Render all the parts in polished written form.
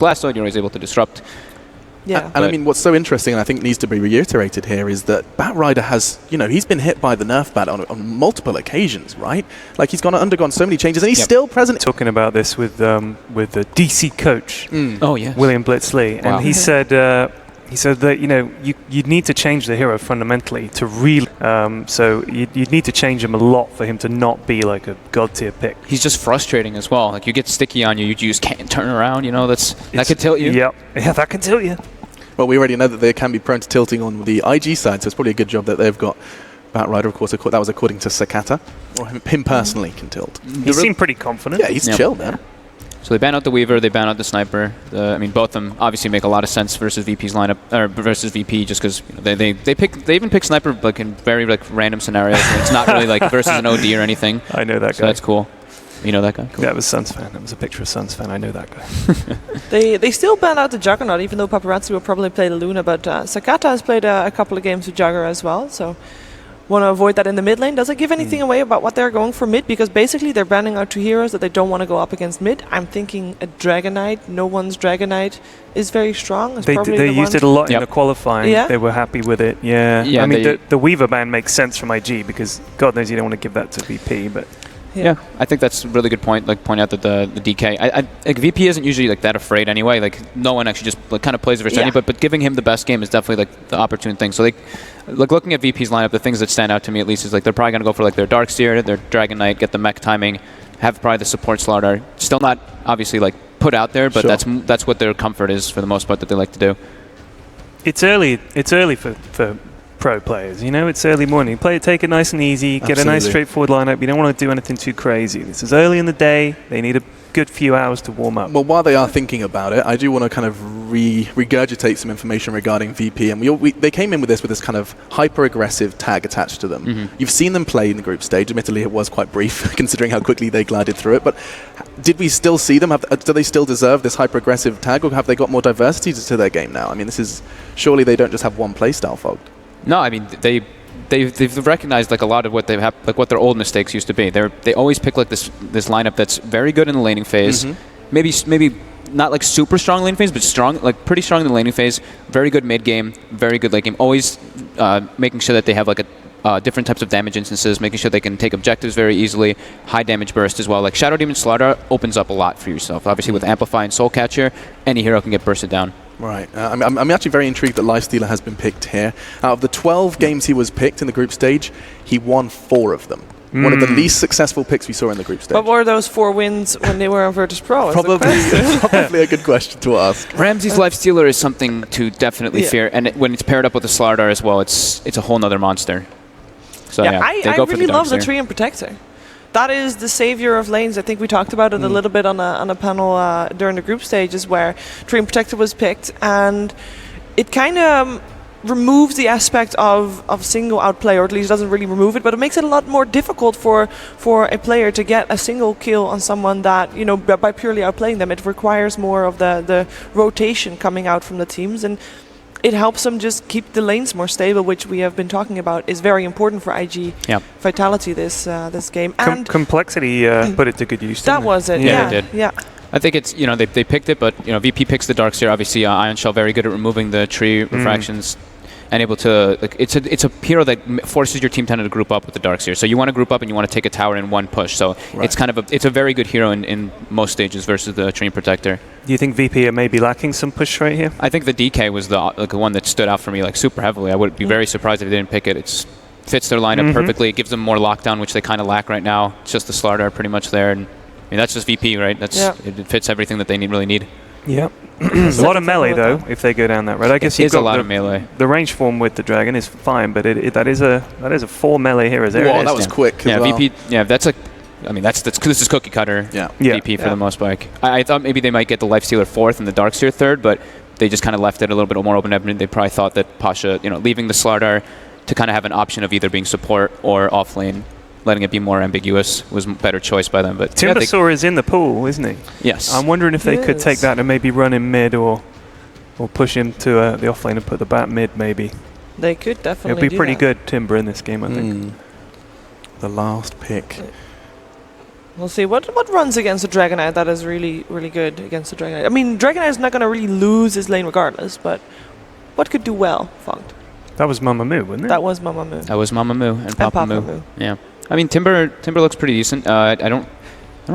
Blastoise, you're always able to disrupt. Yeah. And I mean, what's so interesting, and I think needs to be reiterated here, is that Batrider has, he's been hit by the nerf bat on multiple occasions, right? Like, he's undergone so many changes, and he's still present. Talking about this with the DC coach, William Blitzley, and he said that you'd need to change the hero fundamentally to really. So you'd need to change him a lot for him to not be like a god tier pick. He's just frustrating as well. Like, you get sticky on you, you just can't turn around. That could tilt you. Yeah, that could tilt you. Well, we already know that they can be prone to tilting on the IG side, so it's probably a good job that they've got Batrider. Of course, that was according to Sakata, or him personally can tilt. He seemed pretty confident. Yeah, he's chill, man. So they ban out the Weaver, they ban out the Sniper. I mean, both of them obviously make a lot of sense versus VP's lineup, or versus VP, just because they even pick Sniper like in very random scenarios. It's not really like versus an OD or anything. I know that guy. So that's cool. You know that guy? Cool. Yeah, it was Suns fan. That was a picture of Suns fan. I know that guy. They still ban out the Juggernaut, even though Paparazzi will probably play the Luna. But Sakata has played a couple of games with Jugger as well, so want to avoid that in the mid lane. Does it give anything away about what they're going for mid? Because basically they're banning out two heroes that they don't want to go up against mid. I'm thinking a Dragonite. No one's Dragonite is very strong. It's they used it a lot in the qualifying. Yeah? They were happy with it. Yeah. I mean, the Weaver ban makes sense from IG because God knows you don't want to give that to VP, but. Yeah, I think that's a really good point. Like, point out that the DK, like VP isn't usually like that afraid anyway. Like, no one actually just kind of plays versus any, but giving him the best game is definitely like the opportune thing. So like looking at VP's lineup, the things that stand out to me at least is like they're probably gonna go for like their Darkseer, their Dragon Knight, get the mech timing, have probably the support Slardar. Still not obviously like put out there, but that's what their comfort is for the most part that they like to do. It's early. It's early for pro players, it's early morning. Take it nice and easy, get a nice straightforward lineup. You don't want to do anything too crazy. This is early in the day. They need a good few hours to warm up. Well, while they are thinking about it, I do want to kind of regurgitate some information regarding VP, and they came in with this kind of hyper-aggressive tag attached to them. You've seen them play in the group stage. Admittedly, it was quite brief, considering how quickly they glided through it, but did we still see them? Do they still deserve this hyper-aggressive tag, or have they got more diversity to their game now? I mean, surely they don't just have one playstyle fogged. No, I mean they've recognized like a lot of what they've like what their old mistakes used to be. They always pick like this lineup that's very good in the laning phase, maybe not like super strong lane phase, but strong, like pretty strong in the laning phase. Very good mid game, very good late game. Always making sure that they have like different types of damage instances, making sure they can take objectives very easily, high damage burst as well. Like Shadow Demon Slardar opens up a lot for yourself. Obviously with Amplify and Soul Catcher, any hero can get bursted down. Right. I'm actually very intrigued that Lifestealer has been picked here. Out of the 12 games he was picked in the group stage, he won 4 of them. One of the least successful picks we saw in the group stage. What were those 4 wins when they were on Virtus Pro? Probably a good question to ask. Ramsey's Lifestealer is something to definitely fear, and when it's paired up with the Slardar as well, it's a whole nother monster. So I really love the Treant Protector. That is the savior of lanes. I think we talked about it a little bit on a panel during the group stages where Treant Protector was picked, and it kind of removes the aspect of single outplay, or at least doesn't really remove it, but it makes it a lot more difficult for a player to get a single kill on someone that, by purely outplaying them. It requires more of the rotation coming out from the teams, and it helps them just keep the lanes more stable, which we have been talking about is very important for IG Vitality this game. And complexity put it to good use. That was it. Yeah, they did. Yeah. I think it's they picked it, but VP picks the Darkseer. Obviously, Ion Shell very good at removing the tree refractions. And able to, like, it's a hero that forces your team to group up with the Darkseer. So you want to group up and you want to take a tower in one push. So it's kind of it's a very good hero in most stages versus the Treant Protector. Do you think VP are maybe lacking some push right here? I think the DK was the one that stood out for me like super heavily. I would be very surprised if they didn't pick it. It fits their lineup perfectly. It gives them more lockdown, which they kind of lack right now. It's just the Slardar pretty much there, and I mean that's just VP, right? It fits everything that they really need. Yep. A lot of melee though, if they go down that road. I guess you've got a lot of melee. The range form with the dragon is fine, but that is a 4 melee heroes. Wow, that was quick. Yeah, well. VP. Yeah, that's a. I mean, this is cookie cutter. VP for the most part. I thought maybe they might get the Lifestealer 4th and the Darkseer 3rd, but they just kind of left it a little bit more open-ended. They probably thought that Pasha, leaving the Slardar to kind of have an option of either being support or off lane, letting it be more ambiguous was a better choice by them. But Timbersaw is in the pool, isn't he? Yes. I'm wondering if they could take that and maybe run him mid or push him to the off lane and put the bat mid maybe. They could definitely It'll be pretty good Timber in this game, I think. The last pick. We'll see what runs against the Dragonite that is really, really good against the Dragonite. I mean, Dragonite is not going to really lose his lane regardless, but what could do well, Funked? That was Mamamoo, wasn't it? That was Mamamoo. That was Mamamoo and Papa Moo. Yeah. I mean, Timber looks pretty decent. I don't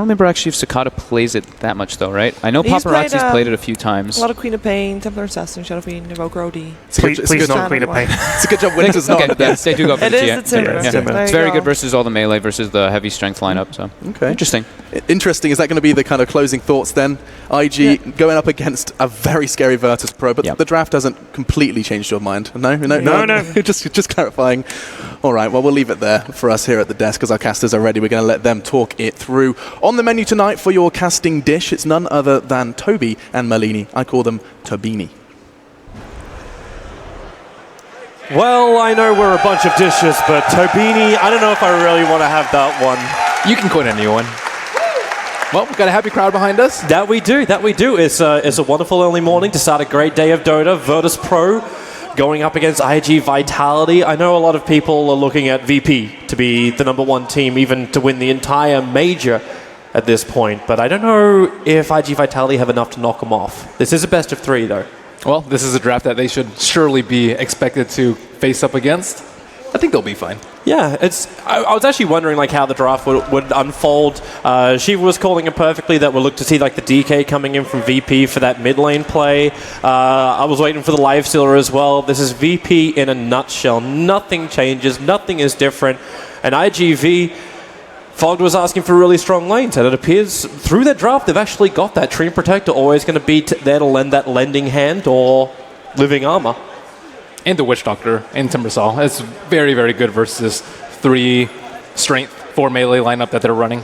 remember actually if Cicada plays it that much though, right? I know Paparazzi's played it a few times. A lot of Queen of Pain, Templar Assassin, Shadow Fiend, Invoker OD. Please not Queen of Pain. It's a good job Winter's not on the desk. They do go for it the is the Timber. Yeah. It's very good versus all the melee versus the heavy strength lineup. So interesting. Interesting. Is that going to be the kind of closing thoughts then? IG going up against a very scary Virtus Pro, but the draft hasn't completely changed your mind. No. just clarifying. All right. Well, we'll leave it there for us here at the desk because our casters are ready. We're going to let them talk it through. On the menu tonight for your casting dish, it's none other than Toby and Malini. I call them Tobini. Well, I know we're a bunch of dishes, but Tobini, I don't know if I really want to have that one. You can quote anyone. Well, we've got a happy crowd behind us. That we do. It's a wonderful early morning to start a great day of Dota. Virtus Pro going up against IG Vitality. I know a lot of people are looking at VP to be the #1 team, even to win the entire major at this point, but I don't know if IG Vitality have enough to knock them off. This is a best of 3, though. Well, this is a draft that they should surely be expected to face up against. I think they'll be fine. Yeah, I was actually wondering like how the draft would unfold. Shiva was calling it perfectly that we'll look to see like the DK coming in from VP for that mid lane play. I was waiting for the live stealer as well. This is VP in a nutshell. Nothing changes. Nothing is different. And IGV, Fogged was asking for really strong lanes, and it appears through their draft they've actually got that. Treant Protector always going to be there to lend that lending hand or living armor. And the Witch Doctor and Timbersaw. It's very, very good versus 3 strength, 4 melee lineup that they're running.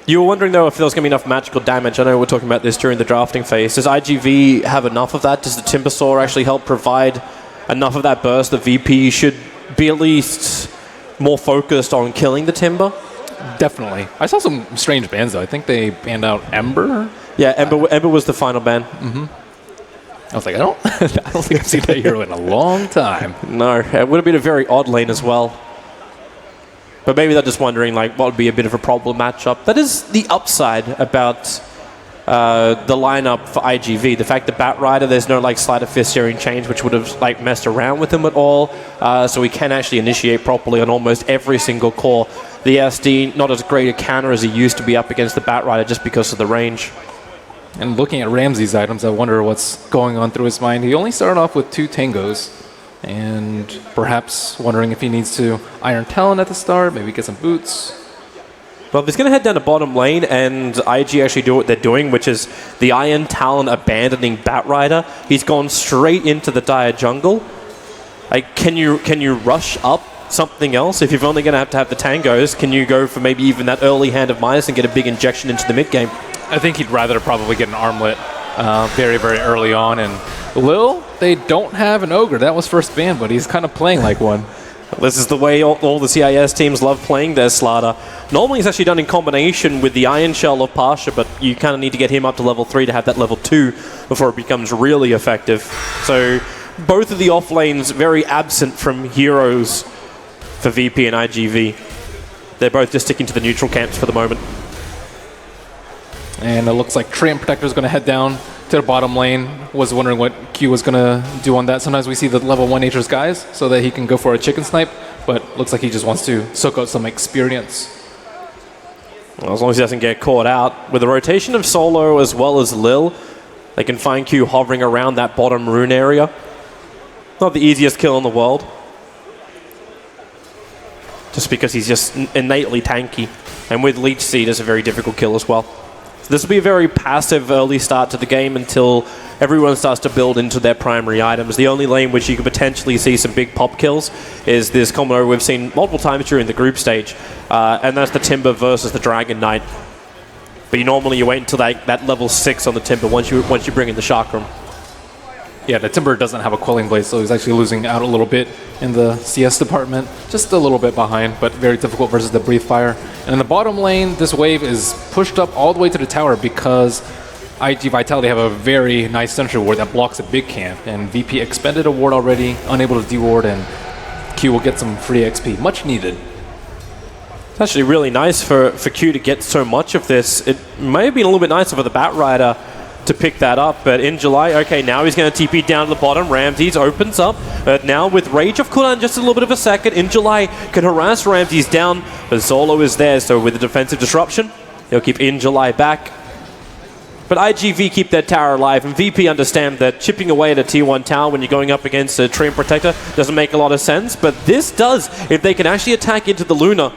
You were wondering, though, if there was going to be enough magical damage. I know we're talking about this during the drafting phase. Does IGV have enough of that? Does the Timbersaw actually help provide enough of that burst that VP should be at least more focused on killing the Timber? Definitely. I saw some strange bans, though. I think they banned out Ember. Yeah, Ember was the final ban. Mm-hmm. I was like, I don't think I've seen that hero in a long time. No, it would have been a very odd lane as well. But maybe they're just wondering, like, what would be a bit of a problem matchup. That is the upside about the lineup for IGV. The fact that Bat Rider, there's no, like, Sleight of Fist steering change, which would have, like, messed around with him at all. So he can actually initiate properly on almost every single core. The SD, not as great a counter as he used to be up against the Bat Rider just because of the range. And looking at Ramsey's items, I wonder what's going on through his mind. He only started off with 2 Tangos, and perhaps wondering if he needs to Iron Talon at the start, maybe get some boots. Well, he's going to head down to bottom lane, and IG actually do what they're doing, which is the Iron Talon abandoning Bat Rider. He's gone straight into the Dire jungle. Like, can you rush up something else? If you're only going to have the Tangos, can you go for maybe even that early hand of Midas and get a big injection into the mid game? I think he'd rather probably get an armlet very, very early on. And Lil, they don't have an Ogre. That was first ban, but he's kind of playing like one. This is the way all the CIS teams love playing their Slaughter. Normally it's actually done in combination with the Iron Shell of Pasha, but you kind of need to get him up to level 3 to have that level 2 before it becomes really effective. So both of the off lanes very absent from heroes for VP and IGV. They're both just sticking to the neutral camps for the moment. And it looks like Treant Protector is going to head down to the bottom lane. Was wondering what Q was going to do on that. Sometimes we see the level 1 Nature's Guys so that he can go for a chicken snipe, but looks like he just wants to soak out some experience. Well, as long as he doesn't get caught out. With the rotation of Solo as well as Lil, they can find Q hovering around that bottom rune area. Not the easiest kill in the world. Just because he's just innately tanky. And with Leech Seed, it's a very difficult kill as well. This will be a very passive early start to the game until everyone starts to build into their primary items. The only lane which you could potentially see some big pop kills is this combo we've seen multiple times during the group stage, and that's the Timber versus the Dragon Knight. But you wait until that level 6 on the Timber once you bring in the Chakram. Yeah, the Timber doesn't have a Quelling Blade, so he's actually losing out a little bit in the CS department. Just a little bit behind, but very difficult versus the Breathe Fire. And in the bottom lane, this wave is pushed up all the way to the tower because IG Vitality have a very nice sentry ward that blocks a big camp. And VP expended a ward already, unable to deward, and Q will get some free XP. Much needed. It's actually really nice for Q to get so much of this. It may have been a little bit nicer for the Batrider to pick that up, but in July, okay, now he's going to TP down to the bottom. Ramses opens up, now with Rage of cooldown just a little bit of a second. In July can harass Ramses down, but Zolo is there, so with the defensive disruption, he'll keep In July back. But IGV keep their tower alive, and VP understand that chipping away at a Tier 1 tower when you're going up against a Treant Protector doesn't make a lot of sense, but this does if they can actually attack into the Luna.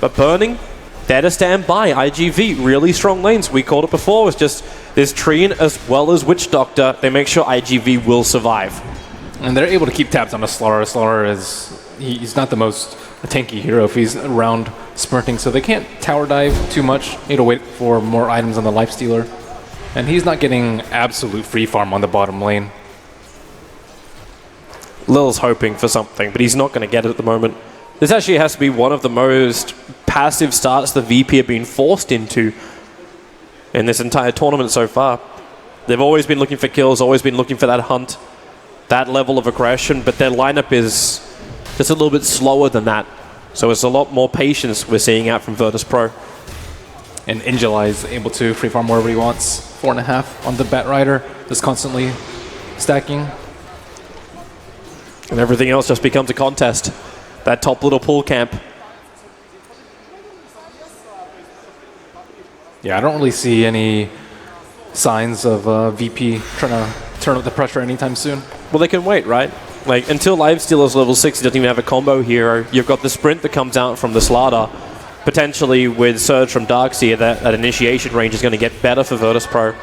But Burning, there to stand by. IGV, really strong lanes. We called it before. It's just this Treant as well as Witch Doctor. They make sure IGV will survive. And they're able to keep tabs on a Slara. Slara he's not the most tanky hero if he's around sprinting, so they can't tower dive too much. Need to wait for more items on the Lifestealer. And he's not getting absolute free farm on the bottom lane. Lil's hoping for something, but he's not going to get it at the moment. This actually has to be one of the most passive starts the VP have been forced into in this entire tournament so far. They've always been looking for kills, always been looking for that hunt, that level of aggression, but their lineup is just a little bit slower than that. So it's a lot more patience we're seeing out from Virtus Pro. And Injali is able to free farm wherever he wants. 4.5 on the Batrider, just constantly stacking. And everything else just becomes a contest. That top little pool camp. Yeah, I don't really see any signs of VP trying to turn up the pressure anytime soon. Well, they can wait, right? Like, until Lifestealer's level 6, he doesn't even have a combo hero. You've got the sprint that comes out from the Slaughter. Potentially with Surge from Darkseer, that initiation range is going to get better for Virtus Pro.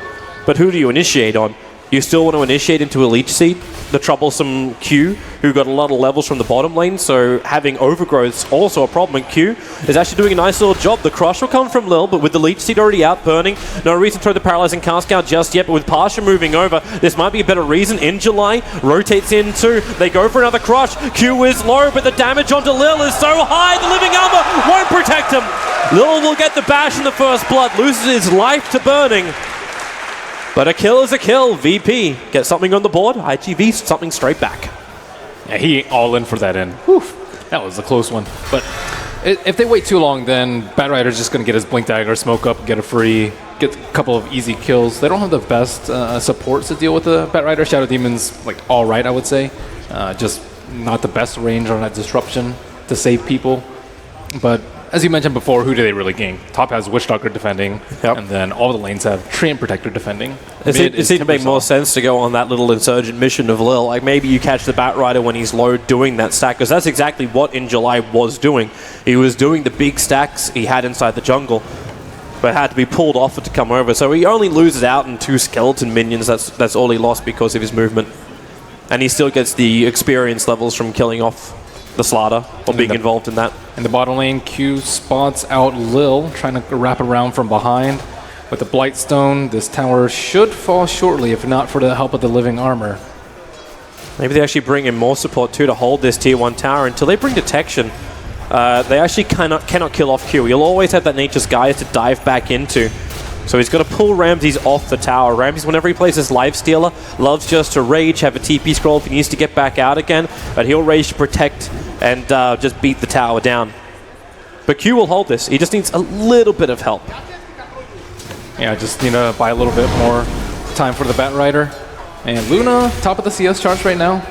But who do you initiate on? You still want to initiate into a Leech Seed, the troublesome Q, who got a lot of levels from the bottom lane, so having overgrowth's also a problem, and Q is actually doing a nice little job. The crush will come from Lil, but with the Leech Seed already out, Burning, no reason to throw the Paralyzing Cask out just yet, but with Pasha moving over, this might be a better reason. In July, rotates in too. They go for another crush. Q is low, but the damage onto Lil is so high, the Living Armor won't protect him. Lil will get the bash in the first blood, loses his life to Burning. But a kill is a kill. VP gets something on the board. IGV something straight back. Yeah, he ain't all in for that end. Whew, that was a close one. But if they wait too long, then Batrider's just going to get his Blink Dagger, smoke up, get a couple of easy kills. They don't have the best supports to deal with the Batrider. Shadow Demon's like all right, I would say. Just not the best range on that disruption to save people. But as you mentioned before, who do they really gank? Top has Witch Doctor defending, and then all the lanes have Treant Protector defending. It seems to make more sense to go on that little Insurgent mission of Lil. Like maybe you catch the Batrider when he's low doing that stack, because that's exactly what In July was doing. He was doing the big stacks he had inside the jungle, but had to be pulled off to come over. So he only loses out in 2 skeleton minions. That's all he lost because of his movement. And he still gets the experience levels from killing off the Slaughter or being involved in that. In the bottom lane, Q spots out Lil, trying to wrap around from behind. With the Blightstone, this tower should fall shortly, if not for the help of the Living Armor. Maybe they actually bring in more support too to hold this Tier 1 tower until they bring detection. They actually cannot kill off Q. He'll always have that Nature's Gaia to dive back into. So he's got to pull Ramses off the tower. Ramses, whenever he plays his Lifestealer, loves just to rage, have a TP scroll if he needs to get back out again, but he'll rage to protect and just beat the tower down. But Q will hold this. He just needs a little bit of help. Yeah, just need to buy a little bit more time for the Batrider. And Luna, top of the CS charts right now.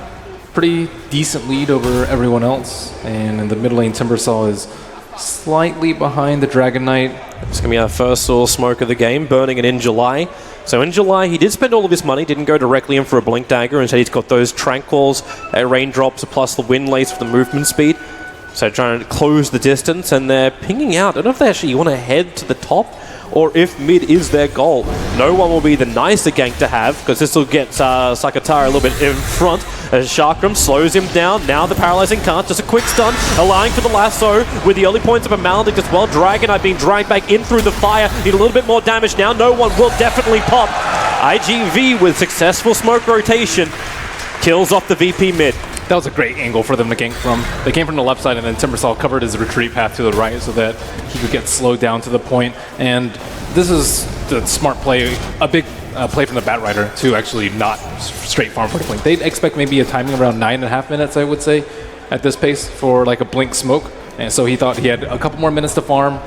Pretty decent lead over everyone else. And in the mid lane, Timbersaw is slightly behind the Dragon Knight. It's going to be our first little smoke of the game, Burning it In July. So In July, he did spend all of his money, didn't go directly in for a Blink Dagger. Instead, he's got those Tranquils, Raindrops, plus the Wind Lace for the movement speed. So trying to close the distance, and they're pinging out. I don't know if they actually want to head to the top, or if mid is their goal. No one will be the nicer gank to have, because this will get Sakatara a little bit in front, as Chakram slows him down. Now the Paralyzing Can't, just a quick stun, allowing for the lasso, with the early points of a Maledict as well. Dragon Knight being dragged back in through the fire, need a little bit more damage now. No one will definitely pop. IGV with successful smoke rotation, kills off the VP mid. That was a great angle for them to gank from. They came from the left side, and then Timbersaw covered his retreat path to the right so that he could get slowed down to the point. And this is the smart play, a big play from the Batrider to actually not straight farm for the blink. They'd expect maybe a timing around 9.5 minutes, I would say, at this pace for like a blink smoke. and so he thought he had a couple more minutes to farm,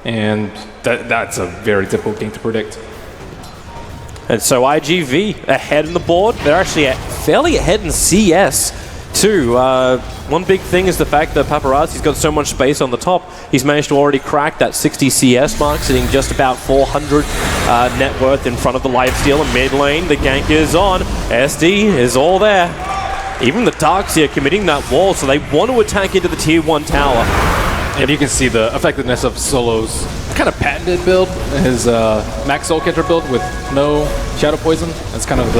and that's a very difficult game to predict. And so IGV ahead in the board. They're actually fairly ahead in CS too. One big thing is the fact that Paparazzi's got so much space on the top. He's managed to already crack that 60 CS mark, sitting just about 400 net worth in front of the lifesteal. Mid lane, the gank is on. SD is all there. Even the Darks here committing that wall, so they want to attack into the tier 1 tower. And you can see the effectiveness of Solo's kind of patented build, his max soul catcher build with no shadow poison. That's kind of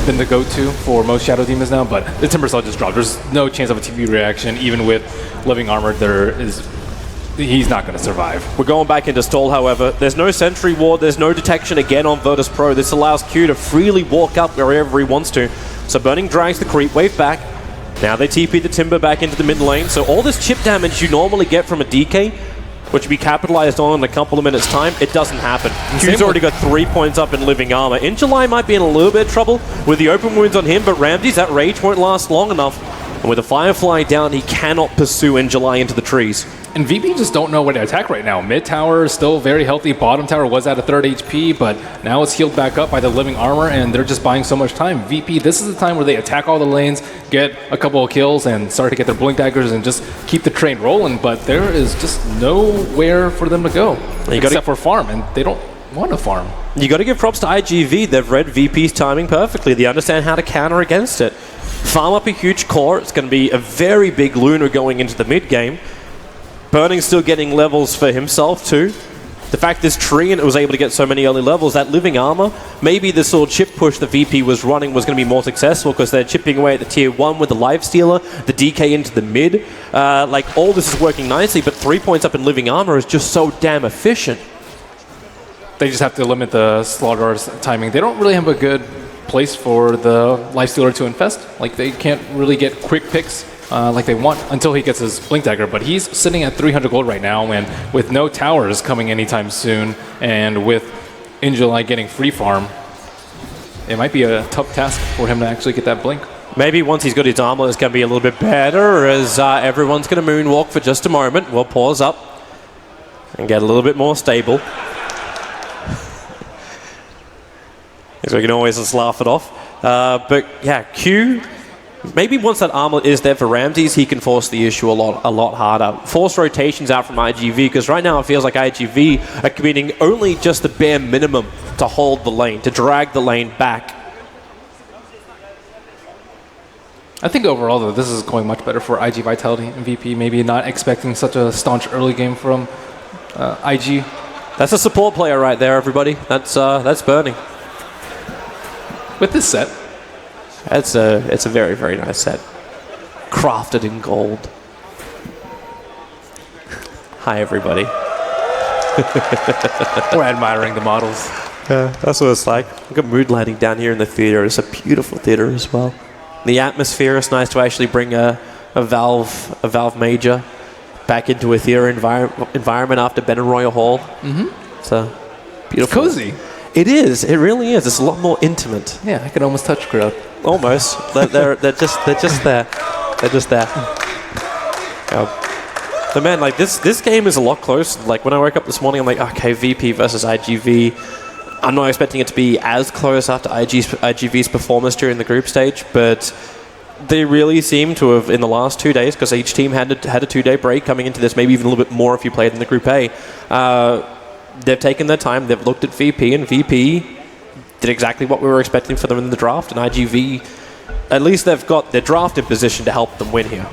been the go-to for most shadow demons now, but the Timbersaw just dropped. There's no chance of a TV reaction, even with living armor. He's not going to survive. We're going back into stall, however. There's no sentry ward, there's no detection again on Virtus Pro. This allows Q to freely walk up wherever he wants to. So Burning drags the creep wave back. Now they TP the Timber back into the mid lane, so all this chip damage you normally get from a DK, which will be capitalized on in a couple of minutes' time, it doesn't happen. Q's already got 3 points up in living armor. In July might be in a little bit of trouble with the open wounds on him, but Ramsey's, that rage won't last long enough. And with the Firefly down, he cannot pursue in July into the trees. And VP just don't know where to attack right now. Mid tower is still very healthy. Bottom tower was at a 3rd HP, but now it's healed back up by the living armor, and they're just buying so much time. VP, this is the time where they attack all the lanes, get a couple of kills, and start to get their blink daggers and just keep the train rolling. But there is just nowhere for them to go, except for farm, and they don't want to farm. You got to give props to IGV. They've read VP's timing perfectly. They understand how to counter against it. Farm up a huge core. It's going to be a very big Luna going into the mid game. Burning still getting levels for himself too. The fact this tree and it was able to get so many early levels, that living armor, maybe the sort of chip push the VP was running was going to be more successful because they're chipping away at the tier 1 with the lifestealer, the DK into the mid. Like all this is working nicely, but 3 points up in living armor is just so damn efficient. They just have to limit the Slaughter's timing. They don't really have a good place for the lifestealer to infest. Like they can't really get quick picks like they want until he gets his blink dagger, but he's sitting at 300 gold right now, and with no towers coming anytime soon, and with Injuly getting free farm, it might be a tough task for him to actually get that blink. Maybe once he's got his armor, it's going to be a little bit better, as everyone's going to moonwalk for just a moment. We'll pause up and get a little bit more stable. So we can always just laugh it off. But yeah, Q, maybe once that armor is there for Ramses, he can force the issue a lot harder. Force rotations out from IGV, because right now it feels like IGV are committing only just the bare minimum to hold the lane, to drag the lane back. I think overall, though, this is going much better for IG Vitality and VP. Maybe not expecting such a staunch early game from IG. That's a support player right there, everybody. That's Burning. With this set, it's a very, very nice set. Crafted in gold. Hi, everybody. We're admiring the models. Yeah, that's what it's like. We've got mood lighting down here in the theater. It's a beautiful theater as well. The atmosphere is nice to actually bring a Valve Major back into a theater environment after Ben and Royal Hall. Mm-hmm. It's a beautiful. It's cozy. It is. It really is. It's a lot more intimate. Yeah, I can almost touch crowd. Almost. they're just there. They're just there. But man, like this game is a lot closer. Like when I woke up this morning, I'm like, okay, VP versus IGV. I'm not expecting it to be as close after IGV's performance during the group stage, but they really seem to have in the last 2 days, because each team had a 2-day break coming into this, maybe even a little bit more if you played in the Group A. They've taken their time, they've looked at VP, and VP did exactly what we were expecting for them in the draft, and IGV, at least they've got their draft in position to help them win here.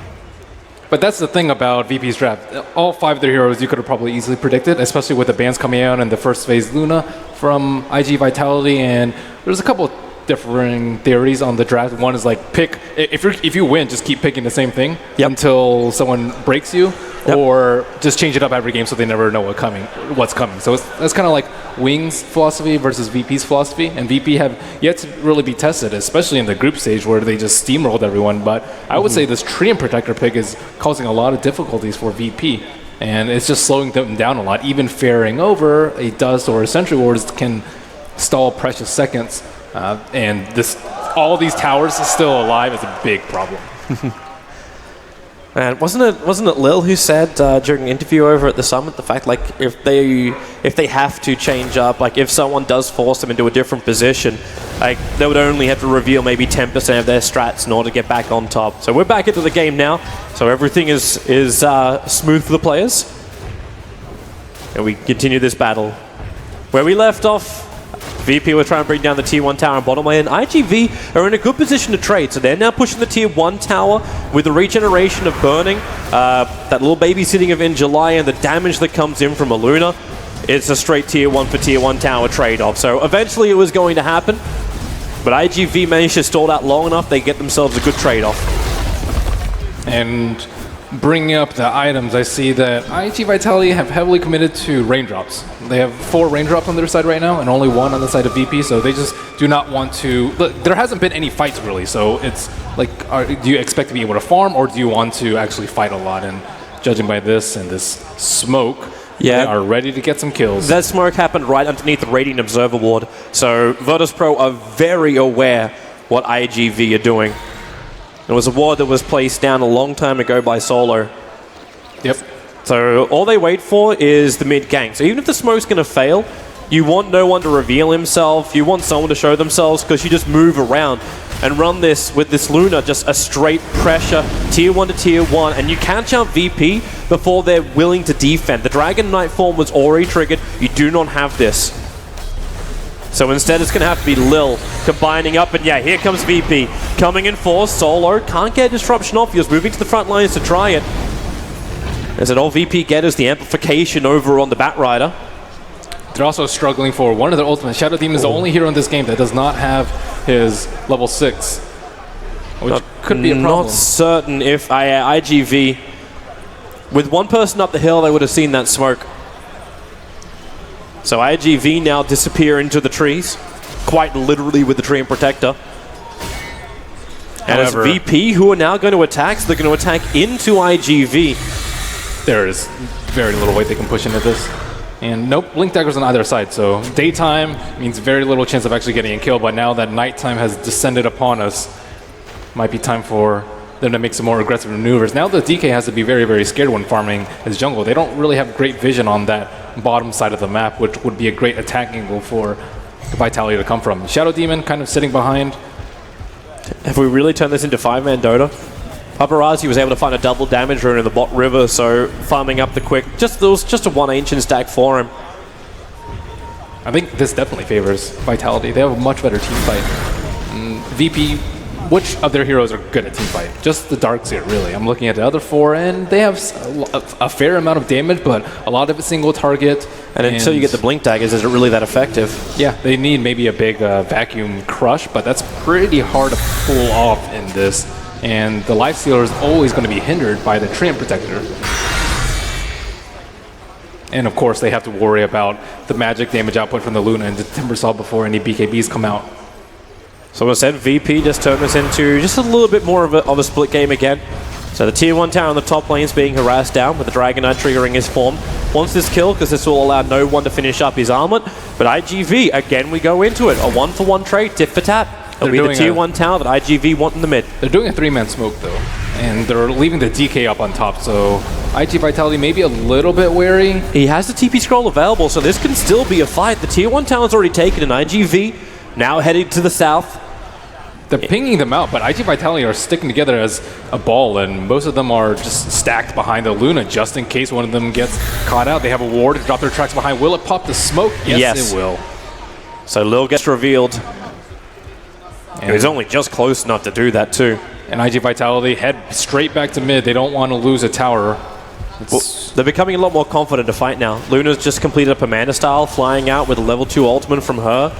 But that's the thing about VP's draft. All 5 of their heroes you could have probably easily predicted, especially with the bans coming out and the first phase Luna from IG Vitality, and there's a couple differing theories on the draft. One is like pick, if you win, just keep picking the same thing until someone breaks you, or just change it up every game so they never know what's coming. So that's kind of like Wing's philosophy versus VP's philosophy, and VP have yet to really be tested, especially in the group stage where they just steamrolled everyone. But I would say this Treant Protector pick is causing a lot of difficulties for VP, and it's just slowing them down a lot. Even faring over a Dust or a Sentry Wards can stall precious seconds. And all these towers still alive is a big problem. And wasn't it Lil who said during an interview over at the summit, the fact like if they have to change up, like if someone does force them into a different position, like they would only have to reveal maybe 10% of their strats in order to get back on top. So we're back into the game now, so everything is smooth for the players, and we continue this battle. Where we left off, VP were trying to bring down the tier 1 tower and bottom lane, and IGV are in a good position to trade, so they're now pushing the tier 1 tower with the regeneration of Burning, that little baby sitting of in July, and the damage that comes in from a Luna. It's a straight tier 1 for tier 1 tower trade-off, so eventually it was going to happen, but IGV managed to stall out long enough, they get themselves a good trade-off. And bringing up the items, I see that IG Vitality have heavily committed to raindrops. They have 4 raindrops on their side right now and only 1 on the side of VP, so they just do not want to... Look, there hasn't been any fights really, so it's like, do you expect to be able to farm or do you want to actually fight a lot? And judging by this and this smoke, they are ready to get some kills. That smoke happened right underneath the Radiant Observer Ward, so Virtus.pro are very aware what IGV are doing. It was a ward that was placed down a long time ago by Solo. Yep. So all they wait for is the mid gank. So even if the smoke's going to fail, you want no one to reveal himself. You want someone to show themselves because you just move around and run this with this Luna, just a straight pressure, tier 1 to tier 1, and you catch out VP before they're willing to defend. The Dragon Knight form was already triggered. You do not have this. So instead it's going to have to be Lil combining up, and yeah, here comes VP. Coming in force, Solo can't get disruption off, he was moving to the front lines to try it. As an all VP get is the amplification over on the Batrider. They're also struggling for one of their ultimates. Shadow Demon is the only hero in this game that does not have his level 6, which could be a problem. Not certain if IGV, with one person up the hill, they would have seen that smoke. So IGV now disappear into the trees, quite literally with the Treant Protector. And However, it's VP who are now going to attack, so they're going to attack into IGV. There is very little way they can push into this. And nope, Blink Daggers on either side, so daytime means very little chance of actually getting a kill, but now that nighttime has descended upon us, might be time for them to make some more aggressive maneuvers. Now the DK has to be very, very scared when farming his jungle. They don't really have great vision on that bottom side of the map, which would be a great attack angle for Vitality to come from. Shadow Demon kind of sitting behind. Have we really turned this into 5-man Dota? Paparazzi was able to find a double damage rune in the bot river, so farming up the quick. There was just a 1 ancient stack for him. I think this definitely favors Vitality. They have a much better team fight. VP, which of their heroes are good at team fight? Just the Darkseer, really. I'm looking at the other 4, and they have a fair amount of damage, but a lot of it single target. And until you get the Blink Daggers, is it really that effective? Yeah, they need maybe a big vacuum crush, but that's pretty hard to pull off in this. And the Lifestealer is always going to be hindered by the Treant Protector. And of course, they have to worry about the magic damage output from the Luna and the Timbersaw before any BKBs come out. So as I said, VP just turned this into just a little bit more of a split game again. So the tier 1 tower on the top lane is being harassed down with the Dragon Knight triggering his form. Wants this kill because this will allow no one to finish up his armlet. But IGV, again we go into it. A 1-for-1 trade, tit for tat. It'll be the tier 1 tower that IGV want in the mid. They're doing a 3-man smoke though, and they're leaving the DK up on top, so IG Vitality may be a little bit wary. He has the TP scroll available, so this can still be a fight. The tier 1 tower's already taken, and IGV now heading to the south. They're pinging them out, but IG Vitality are sticking together as a ball, and most of them are just stacked behind the Luna just in case one of them gets caught out. They have a ward to drop their tracks behind. Will it pop the smoke? Yes, it will. So Lil gets revealed. And he's only just close enough to do that too. And IG Vitality head straight back to mid. They don't want to lose a tower. Well, they're becoming a lot more confident to fight now. Luna's just completed a Commander style, flying out with a level 2 ultimate from her.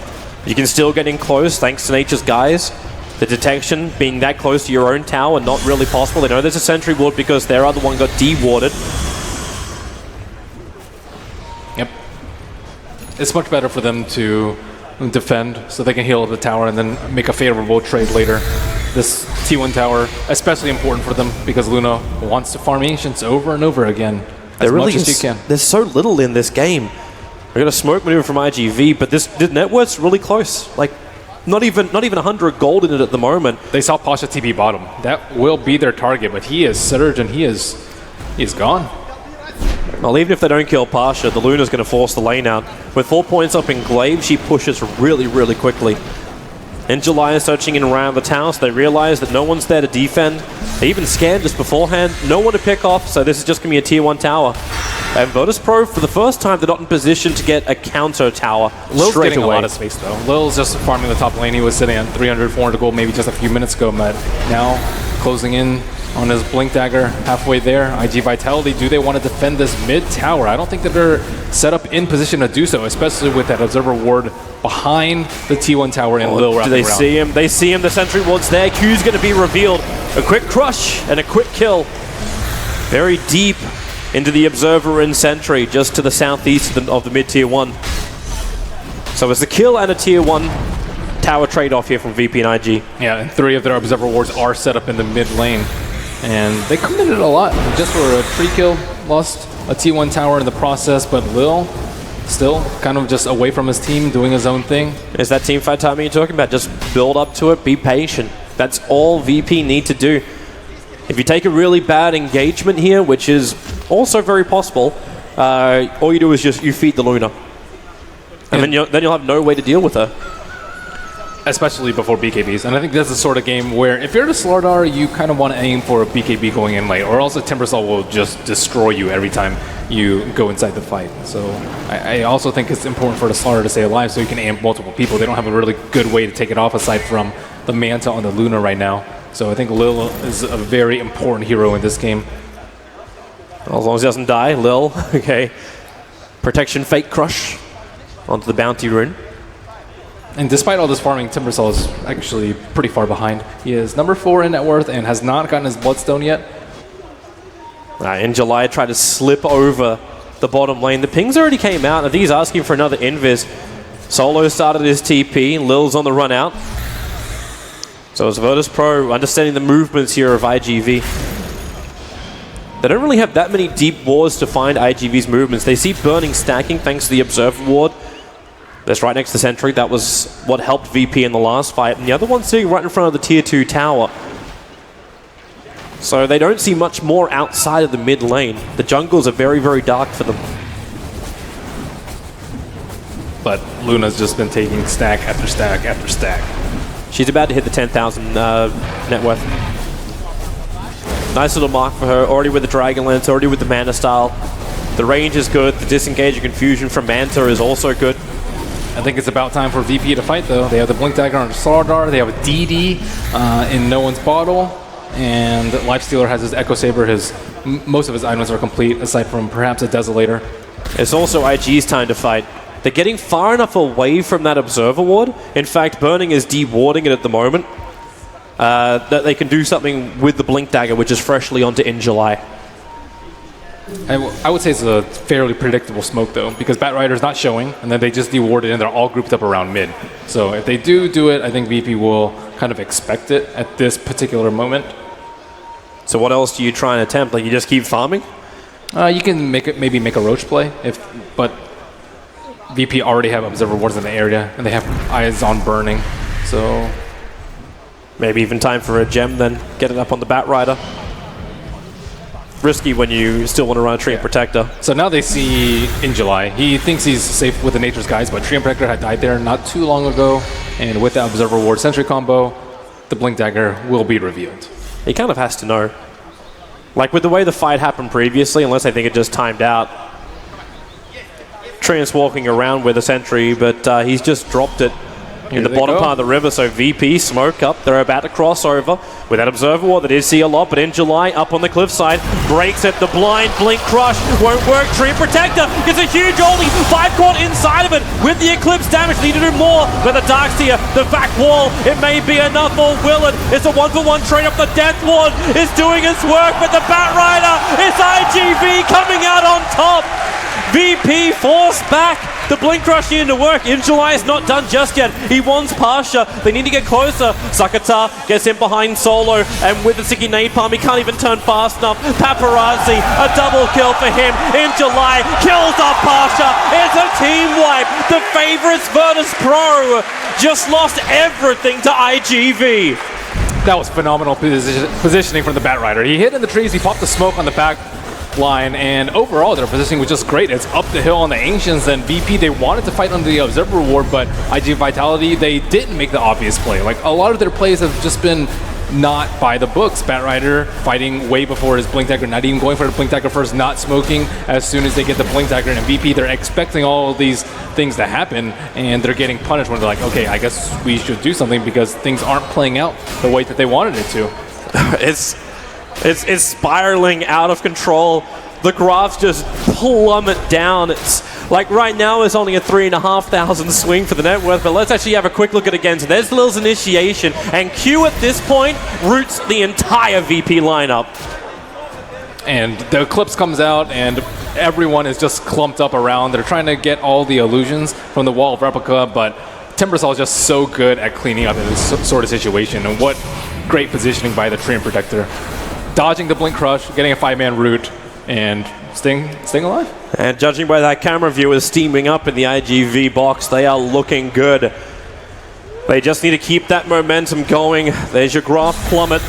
You can still get in close thanks to Nature's Guise. The detection being that close to your own tower, not really possible. They know there's a sentry ward because their other one got de-warded. Yep. It's much better for them to defend so they can heal up the tower and then make a favorable trade later. This T1 tower, especially important for them because Luna wants to farm Ancients over and over again as much as she can. There's so little in this game. We got a smoke maneuver from IGV, but the network's really close. Like, Not even 100 gold in it at the moment. They saw Pasha TP bottom. That will be their target, but he is surged and he is gone. Well, even if they don't kill Pasha, the Luna's going to force the lane out. With 4 points up in Glaive, she pushes really, really quickly. In July is searching in around the tower, so they realize that no one's there to defend. They even scanned just beforehand. No one to pick off, so this is just going to be a tier 1 tower. And Virtus Pro, for the first time, they're not in position to get a counter tower Lil's straight getting away. a lot of space, though. Lil's just farming the top lane. He was sitting at 300, 400 gold maybe just a few minutes ago, but now closing in on his Blink Dagger halfway there. IG Vitality, do they want to defend this mid tower? I don't think that they're set up in position to do so, especially with that Observer Ward behind the T1 tower and Lil wrapping Do they around. see him? They see him. The sentry ward's there. Q's going to be revealed. A quick crush and a quick kill. Very deep into the Observer and sentry, just to the southeast of the mid-tier 1. So it's a kill and a tier 1 tower trade-off here from VP and IG. Yeah, and 3 of their Observer Wards are set up in the mid lane. And they committed a lot just for a free kill, lost a T1 tower in the process, but Lil still kind of just away from his team, doing his own thing. Is that team fight timing you're talking about? Just build up to it, be patient. That's all VP need to do. If you take a really bad engagement here, which is also very possible, all you do is just you feed the Luna. And then you'll have no way to deal with her. Especially before BKBs. And I think that's the sort of game where if you're the Slardar, you kind of want to aim for a BKB going in late, or else a Timbersaw will just destroy you every time you go inside the fight. So I also think it's important for the Slardar to stay alive so you can aim multiple people. They don't have a really good way to take it off aside from the Manta on the Luna right now. So I think Lil is a very important hero in this game. As long as he doesn't die, Lil, okay. Protection Fake Crush onto the Bounty Rune. And despite all this farming, Timbersaw is actually pretty far behind. He is number 4 in net worth and has not gotten his Bloodstone yet. In July, tried to slip over the bottom lane. The pings already came out. I think he's asking for another invis. Solo started his TP. Lil's on the run out. So it's Virtus Pro understanding the movements here of IGV. They don't really have that many deep wards to find IGV's movements. They see Burning stacking thanks to the Observer Ward. That's right next to Sentry. That was what helped VP in the last fight. And the other one's sitting right in front of the tier 2 tower. So they don't see much more outside of the mid lane. The jungles are very, very dark for them. But Luna's just been taking stack after stack after stack. She's about to hit the 10,000 net worth. Nice little mark for her. Already with the Dragon Lance, already with the Mana Style. The range is good. The disengage and confusion from Manta is also good. I think it's about time for VP to fight, though. They have the Blink Dagger on Slardar. They have a DD in No One's Bottle. And Lifestealer has his Echo Saber. Most of his items are complete, aside from perhaps a Desolator. It's also IG's time to fight. They're getting far enough away from that Observer Ward. In fact, Burning is de-warding it at the moment. That they can do something with the Blink Dagger, which is freshly onto In July. I would say it's a fairly predictable smoke, though, because Batrider's not showing, and then they just de-ward it, and they're all grouped up around mid. So if they do it, I think VP will kind of expect it at this particular moment. So what else do you try and attempt? Like, you just keep farming? You can maybe make a Roach play, but VP already have Observer Wards in the area, and they have eyes on Burning, so... Maybe even time for a gem, then get it up on the Batrider. Risky when you still want to run a Tree and Protector. So now they see In July. He thinks he's safe with the Nature's Guise, but Tree and Protector had died there not too long ago, and with the Observer Ward Sentry combo, the Blink Dagger will be revealed. He kind of has to know. Like with the way the fight happened previously, unless I think it just timed out, Treant's walking around with a Sentry, but he's just dropped it in the bottom part of the river, so VP smoke up. They're about to cross over with that Observer Ward that is see a lot, but In July up on the cliffside, breaks it. The blind Blink Crush won't work. Tree Protector gets a huge oldie. 5 caught inside of it with the Eclipse damage. Need to do more, but the Darkseer, the back wall, it may be enough for Willard. It's a 1-for-1 trade up. The Death Lord is doing its work, but the Batrider, it's IGV coming out on top. VP forced back The Blink Crush needing to work. In July is not done just yet. He wants Pasha. They need to get closer. Sakata gets in behind Solo, and with the sticky napalm, he can't even turn fast enough. Paparazzi, a double kill for him. In July, kills off Pasha. It's a team wipe. The favorites Virtus Pro just lost everything to IGV. That was phenomenal positioning from the Batrider. He hid in the trees, he popped the smoke on the back line, and overall their positioning was just great. It's up the hill on the Ancients, and VP, they wanted to fight under the Observer Reward, but IG Vitality, they didn't make the obvious play. Like, a lot of their plays have just been not by the books. Batrider fighting way before his Blink Dagger, not even going for the Blink Dagger first, not smoking as soon as they get the Blink Dagger, and VP, they're expecting all these things to happen, and they're getting punished when they're like, okay, I guess we should do something because things aren't playing out the way that they wanted it to. It's spiraling out of control. The graphs just plummet down. It's like right now it's only a 3,500 swing for the net worth, but let's actually have a quick look at it again. So there's Lil's initiation, and Q at this point roots the entire VP lineup. And the Eclipse comes out, and everyone is just clumped up around. They're trying to get all the illusions from the Wall of Replica, but Timbersaw is just so good at cleaning up in this sort of situation, and what great positioning by the Treant Protector. Dodging the Blink Crush, getting a 5-man root, and staying alive. And judging by that camera view is steaming up in the IGV box, they are looking good. They just need to keep that momentum going. There's your graph plummet.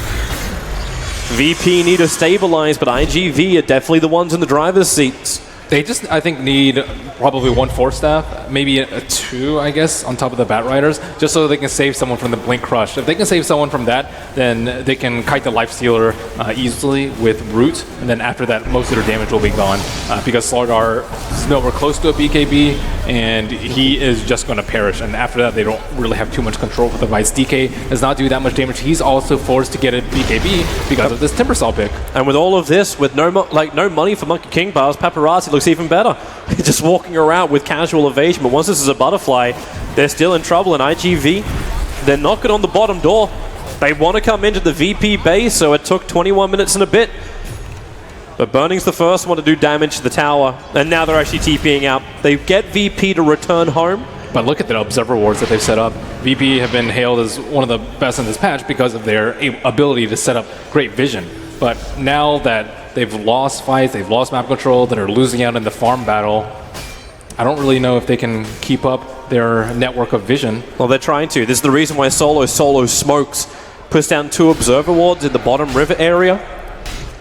VP need to stabilize, but IGV are definitely the ones in the driver's seats. They just, I think, need probably 1 Force Staff, maybe a 2, I guess, on top of the Batriders, just so they can save someone from the Blink Crush. If they can save someone from that, then they can kite the Lifestealer easily with Root, and then after that, most of their damage will be gone, because Slardar is nowhere close to a BKB, and he is just going to perish. And after that, they don't really have too much control for the device. DK does not do that much damage. He's also forced to get a BKB because of this Timbersaw pick. And with all of this, with no money for Monkey King bars, Paparazzi looks even better. Just walking around with casual evasion, but once this is a butterfly, they're still in trouble. And IGV, they're knocking on the bottom door. They want to come into the VP base, so it took 21 minutes and a bit. But Burning's the first one to do damage to the tower, and now they're actually TPing out. They get VP to return home. But look at the Observer wards that they've set up. VP have been hailed as one of the best in this patch because of their ability to set up great vision. But now that they've lost fights, they've lost map control, that are losing out in the farm battle, I don't really know if they can keep up their network of vision. Well, they're trying to. This is the reason why Solo smokes, puts down 2 Observer wards in the bottom river area.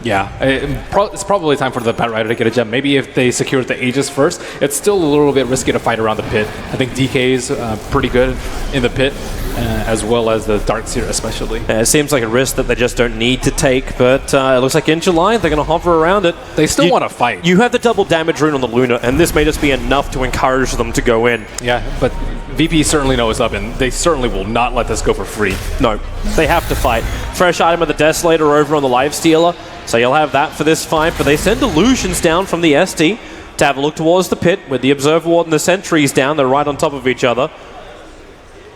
Yeah, it's probably time for the Batrider to get a gem. Maybe if they secure the Aegis first, it's still a little bit risky to fight around the pit. I think DK is pretty good in the pit, as well as the Darkseer especially. It seems like a risk that they just don't need to take, but it looks like in July they're going to hover around it. They still want to fight. You have the double damage rune on the Luna, and this may just be enough to encourage them to go in. Yeah, but VP certainly knows up, and they certainly will not let this go for free. No, they have to fight. Fresh item of the Desolator over on the Lifestealer, so you'll have that for this fight, but they send illusions down from the SD to have a look towards the pit with the Observer Ward and the Sentries down. They're right on top of each other.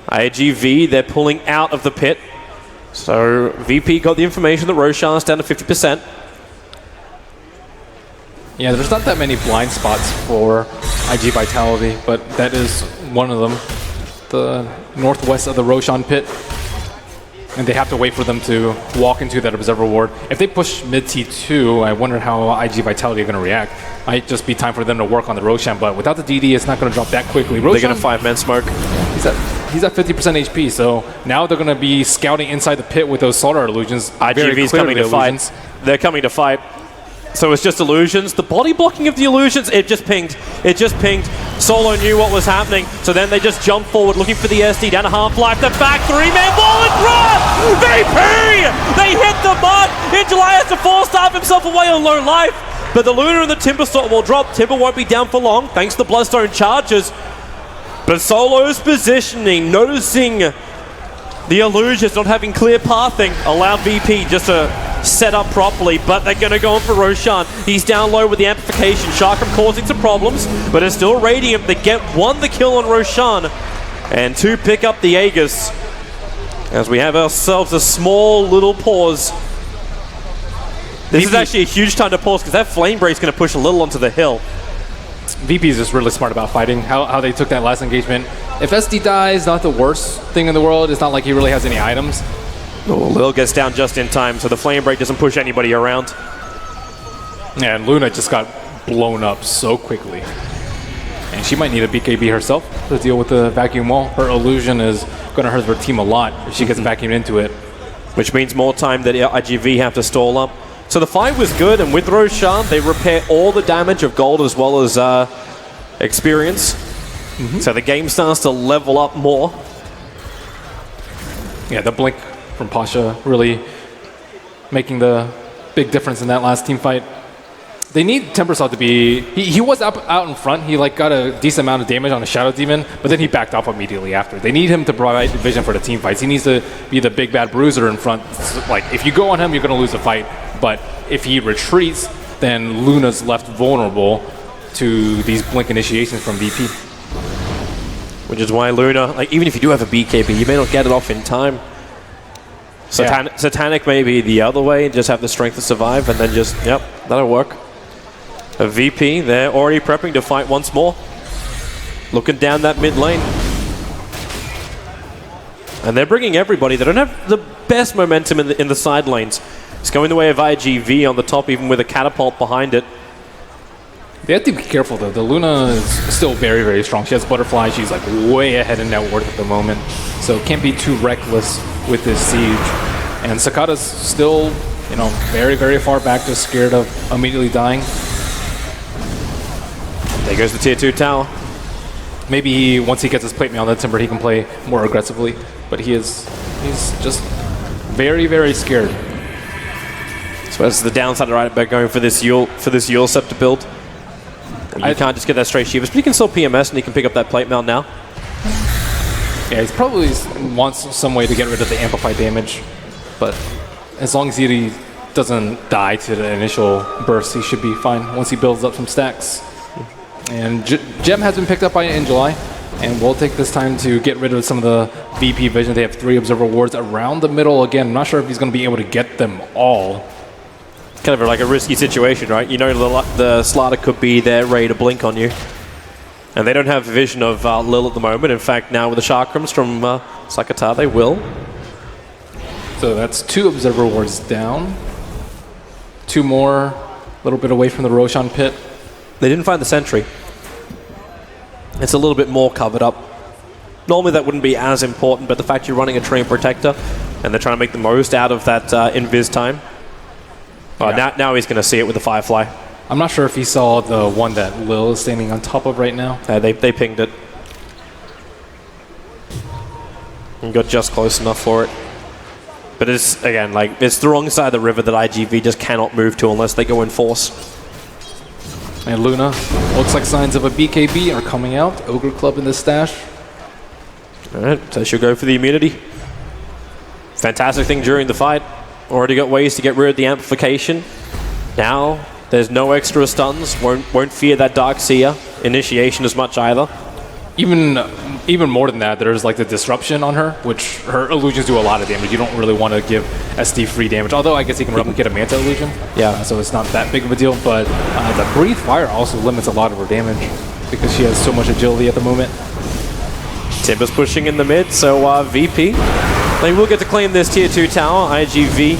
IGV, they're pulling out of the pit. So VP got the information that Roshan's down to 50%. Yeah, there's not that many blind spots for IG Vitality, but that is one of them. The northwest of the Roshan pit. And they have to wait for them to walk into that Observer Ward. If they push mid T2, I wonder how IG Vitality are going to react. Might just be time for them to work on the Roshan, but without the DD, it's not going to drop that quickly. Roshan, they're going to 5-man smoke. He's at 50% HP, so now they're going to be scouting inside the pit with those Solar Illusions. IGV's coming to fight. They're coming to fight. So it's just illusions. The body blocking of the illusions, it just pinged. It just pinged. Solo knew what was happening, so then they just jump forward looking for the SD down to half-life. The back 3-man wall and grab! VP! They hit the mud! July has to force-starve himself away on low life, but the Luna and the Timberstorm will drop. Timber won't be down for long, thanks to Bloodstone charges. But Solo's positioning, noticing the illusions not having clear pathing, allow VP just to set up properly, but they're going to go in for Roshan. He's down low with the amplification. Sharkham causing some problems, but it's still Radiant. They get 1 the kill on Roshan, and 2 pick up the Aegis. As we have ourselves a small little pause. This is actually a huge time to pause, because that Flame Break's going to push a little onto the hill. VP is just really smart about fighting. How they took that last engagement. If SD dies, not the worst thing in the world. It's not like he really has any items. Oh, Lil gets down just in time, so the flame break doesn't push anybody around. Yeah, and Luna just got blown up so quickly. And she might need a BKB herself to deal with the vacuum wall. Her illusion is going to hurt her team a lot if she gets vacuumed into it. Which means more time that IGV have to stall up. So the fight was good, and with Roshan, they repair all the damage of gold as well as experience. So the game starts to level up more. Yeah, the blink from Pasha really making the big difference in that last team fight. They need Timbersaw to be... He was out in front. He got a decent amount of damage on a Shadow Demon, but then he backed off immediately after. They need him to provide vision for the team fights. He needs to be the big bad bruiser in front. If you go on him, you're going to lose the fight. But if he retreats, then Luna's left vulnerable to these blink initiations from VP. Which is why Luna, even if you do have a BKB, you may not get it off in time. Satanic may be the other way, just have the strength to survive, and then just, yep, that'll work. A VP, they're already prepping to fight once more. Looking down that mid lane. And they're bringing everybody. They don't have the best momentum in the side lanes. It's going the way of IGV on the top, even with a catapult behind it. They have to be careful, though. The Luna is still very, very strong. She has Butterfly. She's way ahead in net worth at the moment. So can't be too reckless with this siege. And Sakata's still, very, very far back, just scared of immediately dying. There goes the tier 2 tower. Maybe once he gets his plate mail on the Timber, he can play more aggressively. But he's just very, very scared. So that's the downside right about going for this Yule Scepter build. You can't just get that straight Shivas, but he can still PMS and he can pick up that plate mail now. Yeah, he probably wants some way to get rid of the amplified damage. But as long as he doesn't die to the initial burst, he should be fine once he builds up some stacks. And Gem has been picked up in July, and we'll take this time to get rid of some of the VP vision. They have 3 Observer Wards around the middle. Again, I'm not sure if he's going to be able to get them all. Kind of like a risky situation, right? The Slaughter could be there ready to blink on you. And they don't have vision of Lil at the moment. In fact, now with the Chakrams from Sakata, they will. So that's 2 Observer Wards down. 2 more, a little bit away from the Roshan pit. They didn't find the sentry. It's a little bit more covered up. Normally that wouldn't be as important, but the fact you're running a Treant Protector and they're trying to make the most out of that invis time. Now he's going to see it with the Firefly. I'm not sure if he saw the one that Lil is standing on top of right now. They pinged it. And got just close enough for it. But it's, again, it's the wrong side of the river that IGV just cannot move to unless they go in force. And Luna, looks like signs of a BKB are coming out. Ogre Club in the stash. Alright, so she'll go for the immunity. Fantastic thing during the fight. Already got ways to get rid of the amplification. Now, there's no extra stuns. Won't fear that Dark Seer initiation as much either. Even more than that, there's the disruption on her, which her illusions do a lot of damage. You don't really want to give SD free damage, although I guess he can replicate a Manta illusion. Yeah. So it's not that big of a deal, but the Breathe Fire also limits a lot of her damage because she has so much agility at the moment. Timber's pushing in the mid, so VP, they will get to claim this tier 2 tower. IGV,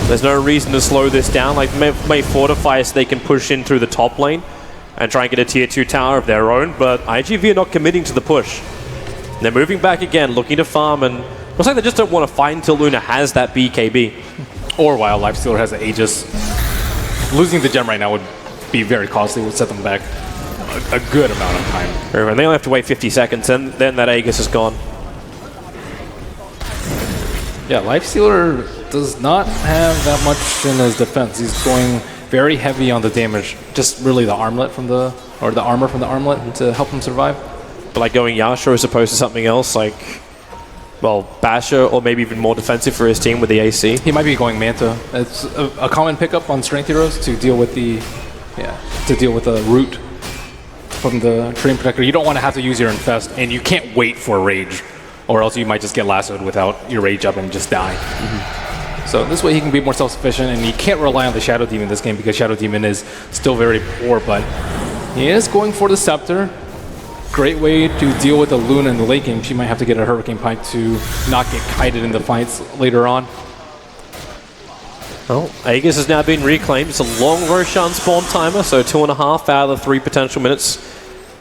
there's no reason to slow this down. May fortify so they can push in through the top lane and try and get a tier 2 tower of their own, but IGV are not committing to the push. They're moving back again, looking to farm, and looks like they just don't want to fight until Luna has that BKB. Or while Lifestealer has the Aegis. Losing the gem right now would be very costly, would set them back a good amount of time. And they only have to wait 50 seconds, and then that Aegis is gone. Yeah, Lifestealer does not have that much in his defense. He's going very heavy on the damage, just really the armlet from the armor from the armlet to help him survive. But going Yasha as opposed to something else, Basher, or maybe even more defensive for his team with the AC. He might be going Manta. It's a common pickup on Strength Heroes to deal with the root from the Treant Protector. You don't want to have to use your Infest, and you can't wait for a Rage, or else you might just get lassoed without your Rage up and just die. So this way he can be more self-sufficient, and he can't rely on the Shadow Demon in this game because Shadow Demon is still very poor, but He is going for the Scepter. Great way to deal with the Luna in the late game. She might have to get a Hurricane Pike to not get kited in the fights later on. Oh, Aegis has now been reclaimed. It's a long Roshan spawn timer, so 2.5 out of the 3 potential minutes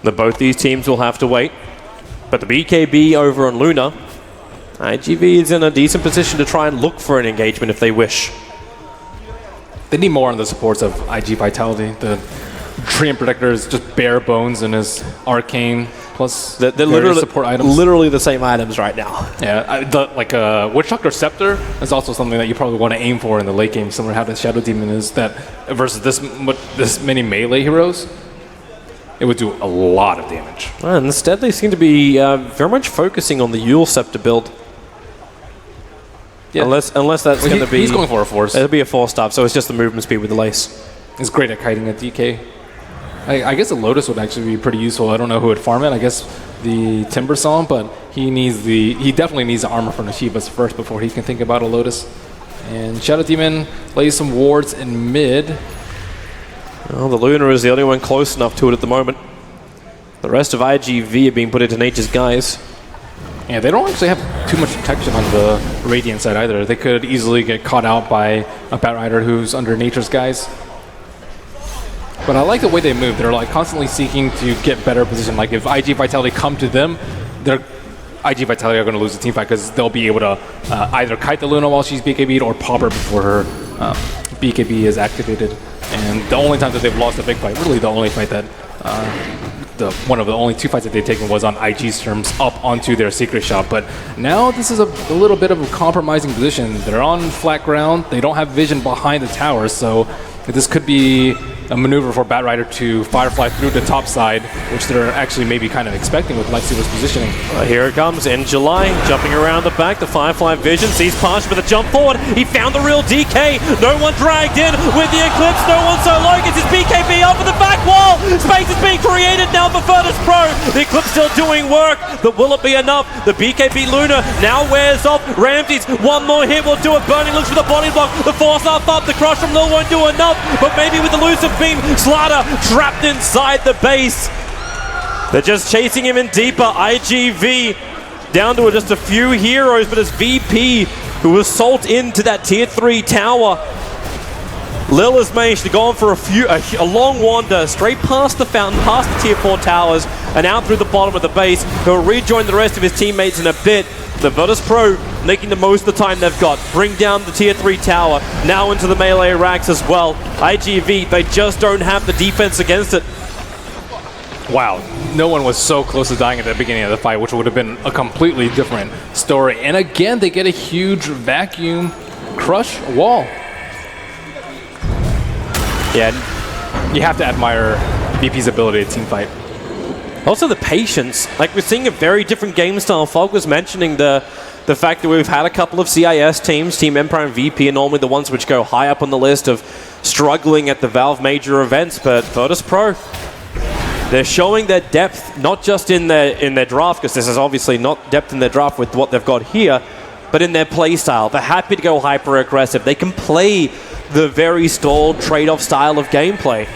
that both these teams will have to wait. But the BKB over on Luna, IGV is in a decent position to try and look for an engagement if they wish. They need more on the supports of IG Vitality. The Treant Protector is just bare bones in his Arcane, plus they're literally support items. Literally the same items right now. Yeah, Witch Doctor Scepter is also something that you probably want to aim for in the late game, similar to how the Shadow Demon is, that versus this many melee heroes, it would do a lot of damage. And instead they seem to be very much focusing on the Yule Scepter build. Yeah. Unless that's going to be... He's going for a force. It'll be a force stop, so it's just the movement speed with the lace. He's great at kiting at DK. I guess a Lotus would actually be pretty useful. I don't know who would farm it. I guess the Timber Song, but he definitely needs the armor from the Shivas first before he can think about a Lotus. And Shadow Demon lays some wards in mid. Well, the Luna is the only one close enough to it at the moment. The rest of IGV are being put into nature's guise. Yeah, they don't actually have too much protection on the Radiant side either. They could easily get caught out by a Batrider who's under nature's guise. But I like the way they move. They're like constantly seeking to get better position. Like if IG Vitality come to them, their IG Vitality are going to lose the team fight because they'll be able to either kite the Luna while she's BKB'd or pop her before her BKB is activated. And the only time that they've lost a big fight, really the only fight that, one of the only 2 fights that they've taken was on IG's terms up onto their secret shop. But now this is a little bit of a compromising position. They're on flat ground. They don't have vision behind the tower, so this could be a maneuver for Batrider to Firefly through the top side, which they're actually maybe kind of expecting with Lightseeker's positioning. Here it comes in July, jumping around the back. The Firefly vision sees Punch with a jump forward. He found the real DK. No one dragged in with the Eclipse. No one so low. Gets his BKB up for the back wall. Space is being created now for Virtus Pro. The Eclipse still doing work, but will it be enough? The BKB Luna now wears off. Ramses, one more hit will do it. Burning looks for the body block. The force up. The crush from Lil won't do enough, but maybe with the elusive beam, Slaughter trapped inside the base. They're just chasing him in deeper. IGV down to just a few heroes, but it's VP who assault into that tier 3 tower. Lil has managed to go on for a long wander straight past the fountain, past the tier 4 towers, and out through the bottom of the base. He'll rejoin the rest of his teammates in a bit. The Virtus Pro making the most of the time they've got. Bring down the tier 3 tower, now into the melee racks as well. IGV, they just don't have the defense against it. Wow, no one was so close to dying at the beginning of the fight, which would have been a completely different story. And again, they get a huge vacuum crush wall. Yeah, you have to admire VP's ability to team fight. Also the patience, like we're seeing a very different game style. Fogg was mentioning the fact that we've had a couple of CIS teams, Team Empire and VP are normally the ones which go high up on the list of struggling at the Valve major events, but Virtus Pro, they're showing their depth, not just in their draft, because this is obviously not depth in their draft with what they've got here, but in their play style. They're happy to go hyper aggressive. They can play the very stalled trade-off style of gameplay.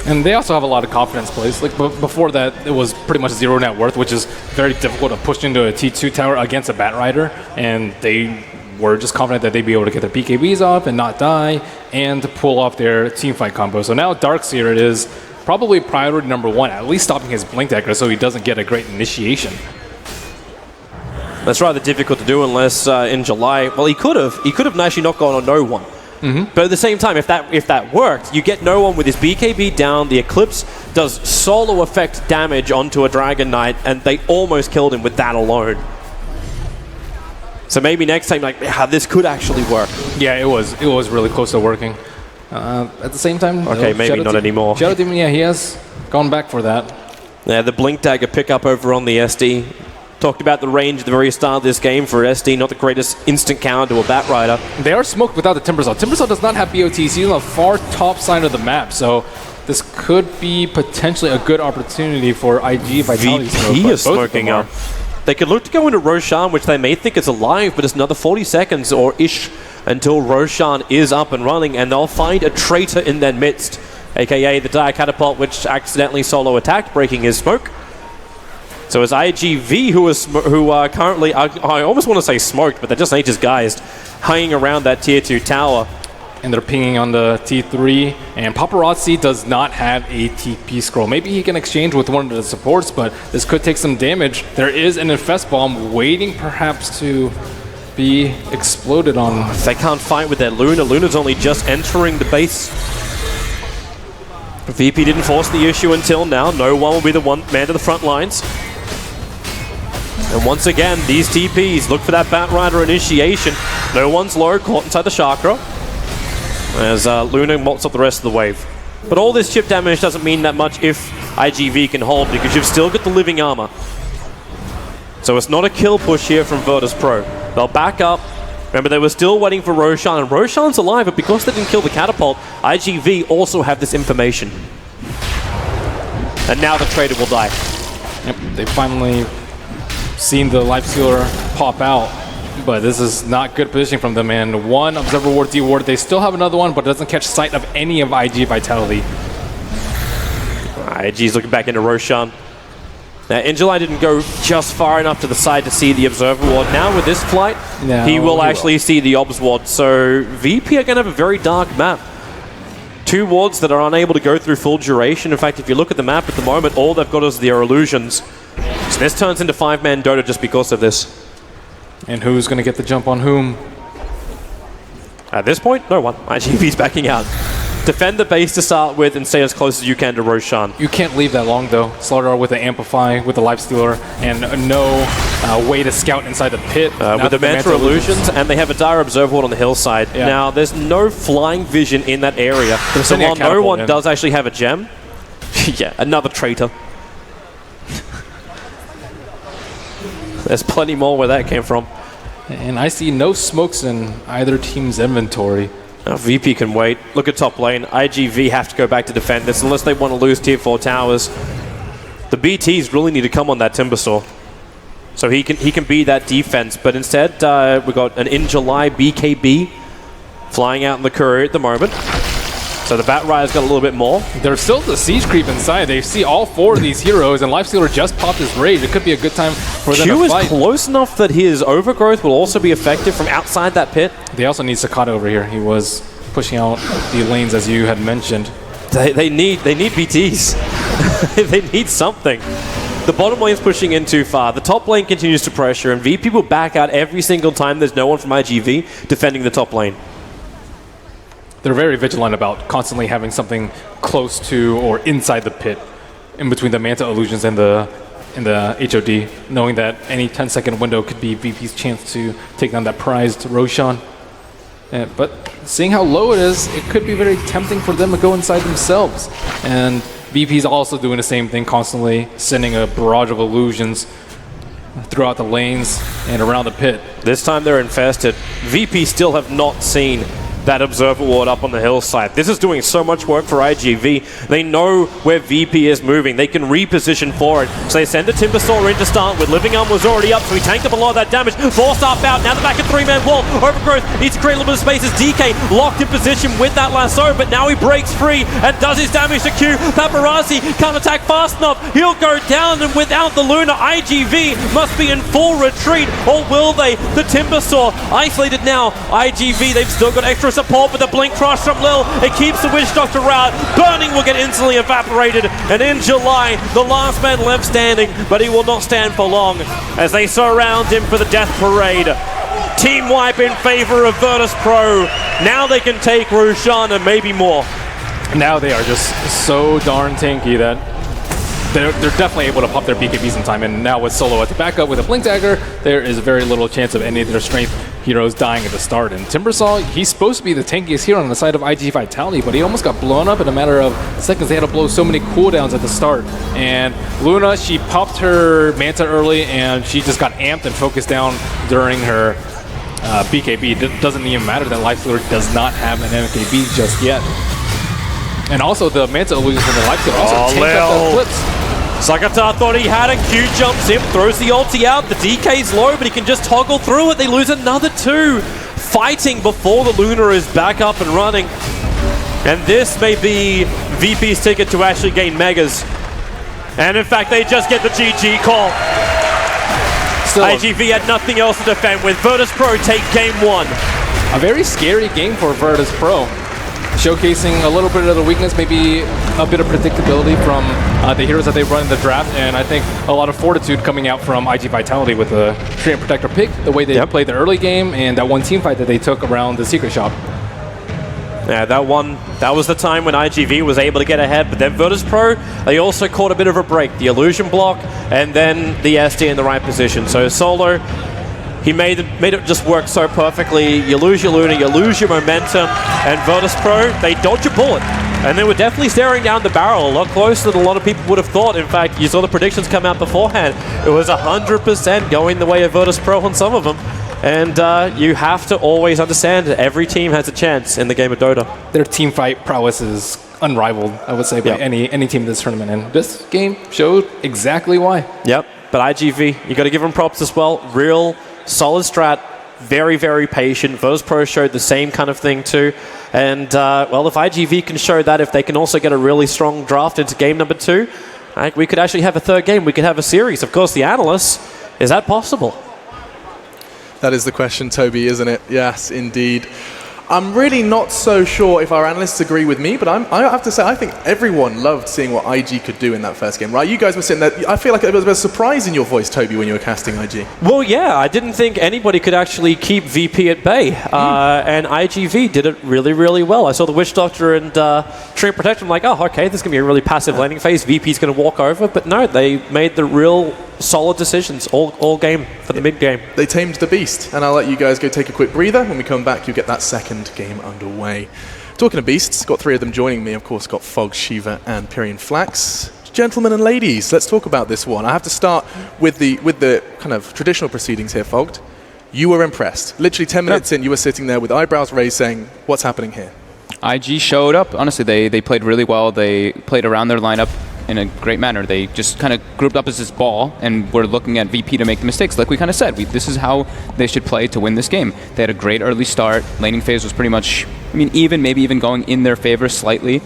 And they also have a lot of confidence plays. Like before that, it was pretty much zero net worth, which is very difficult to push into a T2 tower against a Batrider. And they were just confident that they'd be able to get their BKBs off and not die, and to pull off their teamfight combo. So now Darkseer is probably priority number 1, at least stopping his Blink Dagger so he doesn't get a great initiation. That's rather difficult to do unless in July, well, he could have actually not gone on no one. Mm-hmm. But at the same time, if that worked, you get no one with his BKB down. The Eclipse does solo effect damage onto a Dragon Knight, and they almost killed him with that alone. So maybe next time, like, this could actually work. Yeah, it was really close to working. At the same time, okay, maybe not anymore. Shadow Demon, yeah, he has gone back for that. Yeah, the Blink Dagger pickup over on the SD. Talked about the range at the very start of this game for SD, not the greatest instant counter to a Batrider. They are smoked without the Timber Saw. Timber Saw does not have BOT. He's on the far top side of the map, so this could be potentially a good opportunity for IG Vitality. VP is smoking up. They could look to go into Roshan, which they may think is alive, but it's another 40 seconds or ish until Roshan is up and running, and they'll find a traitor in their midst. aka the Dire Catapult, which accidentally solo attacked, breaking his smoke. So it's IGV who are currently, I almost want to say smoked, but they're just Nature's Geist, hanging around that tier 2 tower. And they're pinging on the T3, and Paparazzi does not have a TP scroll. Maybe he can exchange with one of the supports, but this could take some damage. There is an Infest Bomb waiting perhaps to be exploded on. They can't fight with their Luna. Luna's only just entering the base. VP didn't force the issue until now. No one will be the one man to the front lines. And once again, these TPs look for that Batrider initiation. No one's low, caught inside the chakra. As Luna mops up the rest of the wave. But all this chip damage doesn't mean that much if IGV can hold, because you've still got the living armor. So it's not a kill push here from Virtus Pro. They'll back up. Remember, they were still waiting for Roshan, and Roshan's alive, but because they didn't kill the catapult, IGV also have this information. And now the trader will die. Yep, they finally seen the Lifestealer pop out. But this is not good positioning from them, and one Observer Ward, D Ward. They still have another one, but doesn't catch sight of any of IG Vitality. IG's looking back into Roshan. Now, Injuly didn't go just far enough to the side to see the Observer Ward. Now, with this flight, he will actually see the Obs Ward. So, VP are going to have a very dark map. 2 wards that are unable to go through full duration. In fact, if you look at the map at the moment, all they've got is their illusions. So this turns into 5-man Dota just because of this. And who's going to get the jump on whom? At this point, no one. IGV's backing out. Defend the base to start with and stay as close as you can to Roshan. You can't leave that long, though. Slardar with the Amplify, with the Lifestealer, and no way to scout inside the pit. With the Mantra Illusions, and they have a Dire Observer Ward on the hillside. Yeah. Now, there's no flying vision in that area. So while no one does actually have a gem, yeah, another traitor. There's plenty more where that came from. And I see no smokes in either team's inventory. Now, VP can wait. Look at top lane. IGV have to go back to defend this unless they want to lose tier 4 towers. The BTs really need to come on that Timbersaw. So he can be that defense. But instead, we've got an in July BKB flying out in the courier at the moment. So the Batrider's got a little bit more. There's still the siege creep inside. They see all 4 of these heroes, and Lifestealer just popped his rage. It could be a good time for them to fight. Q is close enough that his overgrowth will also be effective from outside that pit. They also need Sakata over here. He was pushing out the lanes, as you had mentioned. They need BTs. They need something. The bottom lane's pushing in too far. The top lane continues to pressure, and VP will back out every single time there's no one from IGV defending the top lane. They're very vigilant about constantly having something close to or inside the pit, in between the Manta Illusions and the HOD, knowing that any 10-second window could be VP's chance to take down that prized Roshan. But seeing how low it is, it could be very tempting for them to go inside themselves. And VP's also doing the same thing, constantly sending a barrage of illusions throughout the lanes and around the pit. This time they're infested. VP still have not seen that Observer Ward up on the hillside. This is doing so much work for IGV. They know where VP is moving. They can reposition for it. So they send a Timbersaw in to start with. Living Arm was already up, so he tanked up a lot of that damage. Forced up out. Now the back of 3-man wall. Overgrowth needs to create a little bit of space as DK locked in position with that lasso, but now he breaks free and does his damage to Q. Paparazzi can't attack fast enough. He'll go down, and without the Luna, IGV must be in full retreat, or will they? The Timbersaw isolated now. IGV, they've still got extra support with the Blink Crush from Lil. It keeps the Witch Doctor out. Burning will get instantly evaporated. And in July, the last man left standing, but he will not stand for long as they surround him for the death parade. Team wipe in favor of Virtus Pro. Now they can take Roshan and maybe more. Now they are just so darn tanky that they're definitely able to pop their BKBs in time, and now with Solo at the backup with a Blink Dagger, there is very little chance of any of their strength heroes dying at the start. And Timbersaw, he's supposed to be the tankiest hero on the side of IG Vitality, but he almost got blown up in a matter of seconds. They had to blow so many cooldowns at the start. And Luna, she popped her Manta early, and she just got amped and focused down during her BKB. It doesn't even matter that Lifestealer does not have an MKB just yet. And also the Manta Illusions from the Lifestealer also tanked up the flips. Sakata thought he had a Q, jumps in, throws the ulti out. The DK's low, but he can just toggle through it. They lose another 2. Fighting before the Luna is back up and running. And this may be VP's ticket to actually gain Megas. And in fact, they just get the GG call. Still IGV had nothing else to defend with. Virtus Pro take game 1. A very scary game for Virtus Pro. Showcasing a little bit of the weakness, maybe a bit of predictability from the heroes that they run in the draft, and I think a lot of fortitude coming out from IG Vitality with the Treant Protector pick, the way they played the early game, and that one team fight that they took around the Secret Shop. Yeah, that was the time when IGV was able to get ahead, but then Virtus Pro, they also caught a bit of a break. The illusion block, and then the SD in the right position. So Solo, he made it just work so perfectly. You lose your Luna, you lose your momentum, and Virtus Pro, they dodge a bullet. And they were definitely staring down the barrel a lot closer than a lot of people would have thought. In fact, you saw the predictions come out beforehand. It was 100% going the way of Virtus Pro on some of them. And you have to always understand that every team has a chance in the game of Dota. Their team fight prowess is unrivaled, I would say, by any team in this tournament. And this game showed exactly why. Yep, but IGV, you got to give them props as well. Real solid strat, very, very patient. Virtus Pro showed the same kind of thing too. And, well, if IGV can show that, if they can also get a really strong draft into game number 2, we could actually have a third game. We could have a series. Of course, the analysts, is that possible? That is the question, Toby, isn't it? Yes, indeed. I'm really not so sure if our analysts agree with me, but I have to say, I think everyone loved seeing what IG could do in that first game, right? You guys were sitting there. I feel like there was a surprise in your voice, Toby, when you were casting IG. Well, yeah, I didn't think anybody could actually keep VP at bay, and IGV did it really, really well. I saw the Witch Doctor and Treant Protector. I'm like, oh, okay, this is going to be a really passive laning phase. VP's going to walk over, but no, they made the real solid decisions all game for the mid game. They tamed the beast, and I'll let you guys go take a quick breather. When we come back, you'll get that second game underway. Talking of beasts, got 3 of them joining me. Of course, got Fog, Shiva, and Pyrian Flax. Gentlemen and ladies, let's talk about this one. I have to start with the kind of traditional proceedings here, Fogged. You were impressed. Literally 10 minutes in, you were sitting there with eyebrows raised saying, what's happening here? IG showed up. Honestly, they played really well. They played around their lineup in a great manner. They just kind of grouped up as this ball, and we're looking at VP to make the mistakes. Like we kind of said, this is how they should play to win this game. They had a great early start. Laning phase was pretty much, maybe even going in their favor slightly.